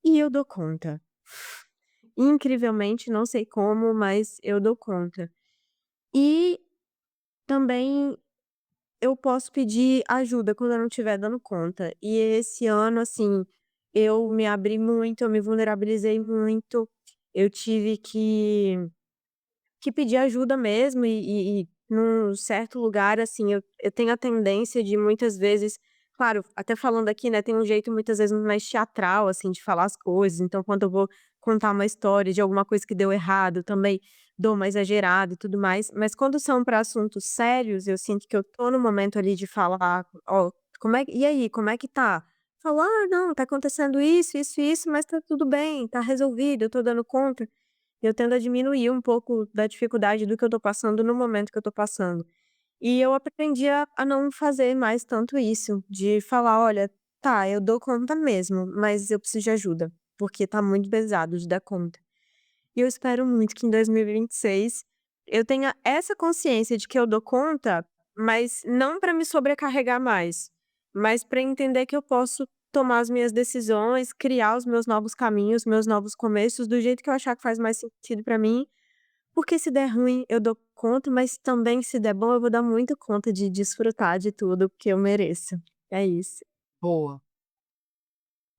e eu dou conta. Incrivelmente, não sei como, mas eu dou conta. E também eu posso pedir ajuda quando eu não estiver dando conta. E esse ano, assim, eu me abri muito, eu me vulnerabilizei muito, eu tive que pedir ajuda mesmo e num certo lugar, assim, eu tenho a tendência de muitas vezes, claro, até falando aqui, né, tem um jeito muitas vezes mais teatral, assim, de falar as coisas, então quando eu vou contar uma história de alguma coisa que deu errado, também dou uma exagerada e tudo mais, mas quando são para assuntos sérios, eu sinto que eu tô no momento ali de falar: "Ó, como é e aí, como é que tá?". Falo: "Ah, não, tá acontecendo isso, isso e isso, mas tá tudo bem, tá resolvido, eu tô dando conta". Eu tendo a diminuir um pouco da dificuldade do que eu tô passando no momento que eu tô passando. E eu aprendi a não fazer mais tanto isso, de falar: "Olha, tá, eu dou conta mesmo, mas eu preciso de ajuda, porque tá muito pesado de dar conta". E eu espero muito que em 2026 eu tenha essa consciência de que eu dou conta, mas não para me sobrecarregar mais, mas para entender que eu posso tomar as minhas decisões, criar os meus novos caminhos, meus novos começos, do jeito que eu achar que faz mais sentido para mim, porque se der ruim eu dou conta, mas também se der bom eu vou dar muito conta de desfrutar de tudo que eu mereço. É isso. Boa.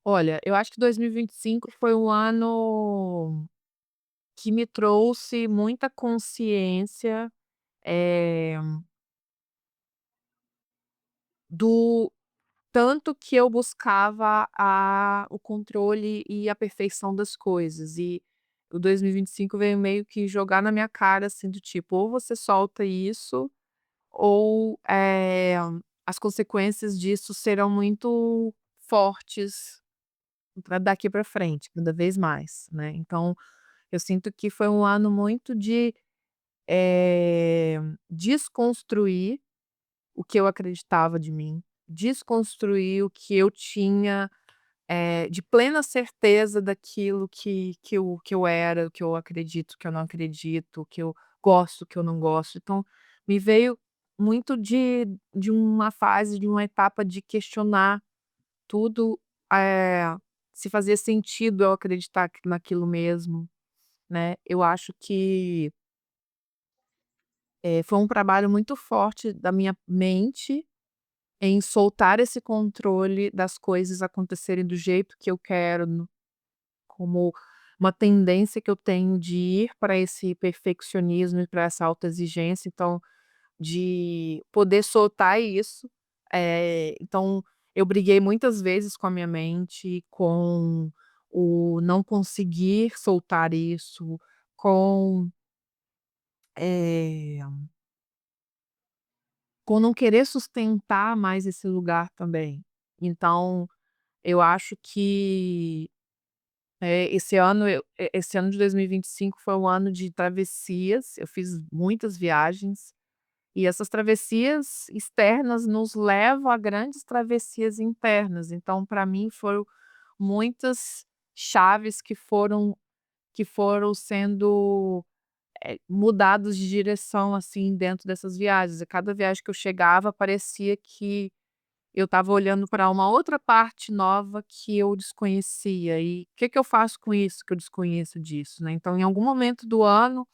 Olha, eu acho que 2025 foi um ano que me trouxe muita consciência, eh, do tanto que eu buscava o controle e a perfeição das coisas. E o 2025 veio meio que jogar na minha cara, assim, do tipo: ou você solta isso, ou, as consequências disso serão muito fortes pra daqui para frente, cada vez mais, né. Então, eu sinto que foi um ano muito de, desconstruir o que eu acreditava de mim, desconstruir o que eu tinha, de plena certeza daquilo que eu era, o que eu acredito, o que eu não acredito, o que eu gosto, o que eu não gosto. Então, me veio muito de uma fase, de uma etapa de questionar tudo, eh, se fazia sentido eu acreditar naquilo mesmo, né. Eu acho que, foi um trabalho muito forte da minha mente em soltar esse controle das coisas acontecerem do jeito que eu quero, como uma tendência que eu tenho de ir para esse perfeccionismo e para essa autoexigência, então, de poder soltar isso. Então, eu briguei muitas vezes com a minha mente, com o não conseguir soltar isso, com, eh, com não querer sustentar mais esse lugar também. Então, eu acho que, esse ano de 2025 foi um ano de travessias, eu fiz muitas viagens, e essas travessias externas nos levam a grandes travessias internas, então para mim foram muitas chaves que foram sendo, mudados de direção, assim, dentro dessas viagens. A cada viagem que eu chegava, parecia que eu estava olhando para uma outra parte nova que eu desconhecia. E o que que eu faço com isso que eu desconheço disso, né? Então, em algum momento do ano,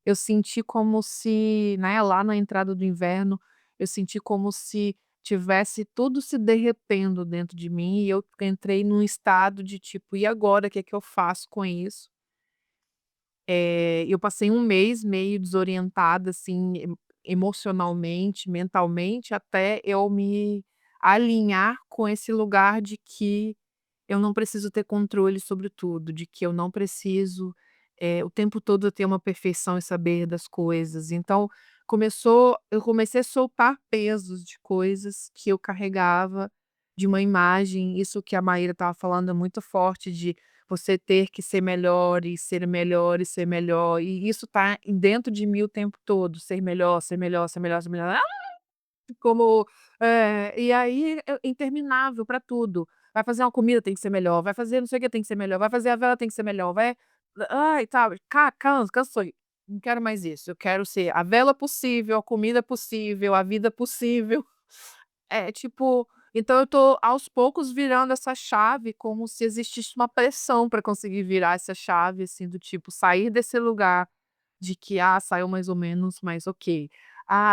eu senti como se, né, lá na entrada do inverno, eu senti como se tivesse tudo se derretendo dentro de mim e eu entrei num estado de tipo: "E agora, o que é que eu faço com isso?". Eu passei um mês meio desorientada, assim, emocionalmente, mentalmente, até eu me alinhar com esse lugar de que eu não preciso ter controle sobre tudo, de que eu não preciso, o tempo todo ter uma perfeição e saber das coisas. Então, eu comecei a soltar pesos de coisas que eu carregava, de uma imagem, isso que a Maíra estava falando é muito forte, de você ter que ser melhor e ser melhor e ser melhor, e isso tá dentro de mim o tempo todo, ser melhor, ser melhor, ser melhor, ser melhor. Como, e aí é interminável para tudo. Vai fazer uma comida, tem que ser melhor, vai fazer não sei o que, tem que ser melhor, vai fazer a vela, tem que ser melhor, vai ai, sabe, cansou, não quero mais isso, eu quero ser a vela possível, a comida possível, a vida possível. É, tipo, então eu tô aos poucos virando essa chave como se existisse uma pressão para conseguir virar essa chave, assim, do tipo, sair desse lugar de que, saiu mais ou menos, mas ok.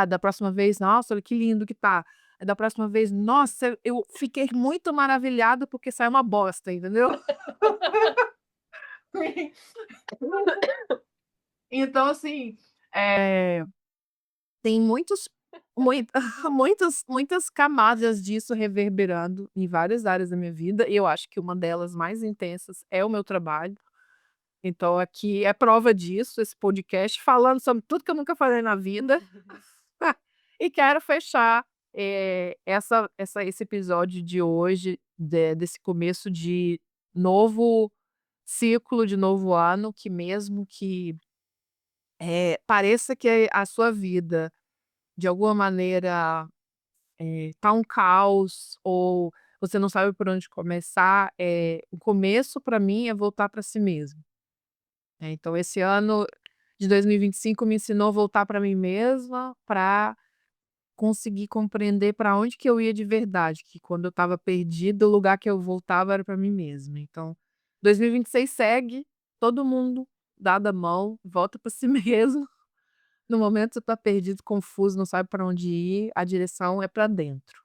Da próxima vez, nossa, olha que lindo que tá. Da próxima vez, nossa, eu fiquei muito maravilhada porque saiu uma bosta, entendeu? Então, assim, eh, tem muita muitas camadas disso reverberando em várias áreas da minha vida, e eu acho que uma delas mais intensas é o meu trabalho. Então aqui é prova disso, esse podcast falando sobre tudo que eu nunca falei na vida. E quero fechar, esse episódio de hoje, desse começo de novo ciclo, de novo ano, que mesmo que, pareça que a sua vida, de alguma maneira, tá um caos ou você não sabe por onde começar, o começo para mim é voltar para si mesmo. Então esse ano de 2025 me ensinou a voltar para mim mesma, para conseguir compreender para onde que eu ia de verdade, que quando eu estava perdida, o lugar que eu voltava era para mim mesma. Então, 2026 segue, todo mundo dada a mão, volta para si mesmo. No momento você tá perdido, confuso, não sabe para onde ir, a direção é para dentro.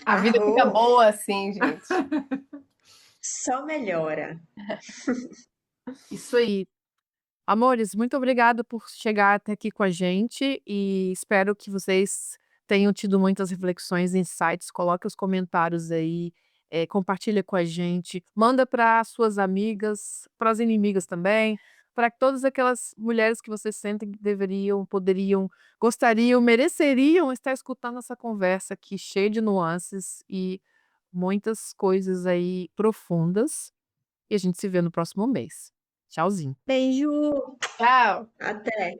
A vida fica Arrou! boa assim, gente. Só melhora. Isso aí. Amores, muito obrigada por chegar até aqui com a gente e espero que vocês tenham tido muitas reflexões, insights. Coloque os comentários aí, compartilha com a gente, manda para suas amigas, para as inimigas também, para todas aquelas mulheres que vocês sentem que deveriam, poderiam, gostariam, mereceriam estar escutando essa conversa aqui cheia de nuances e muitas coisas aí profundas. E a gente se vê no próximo mês. Tchauzinho. Beijo, Tchau. até.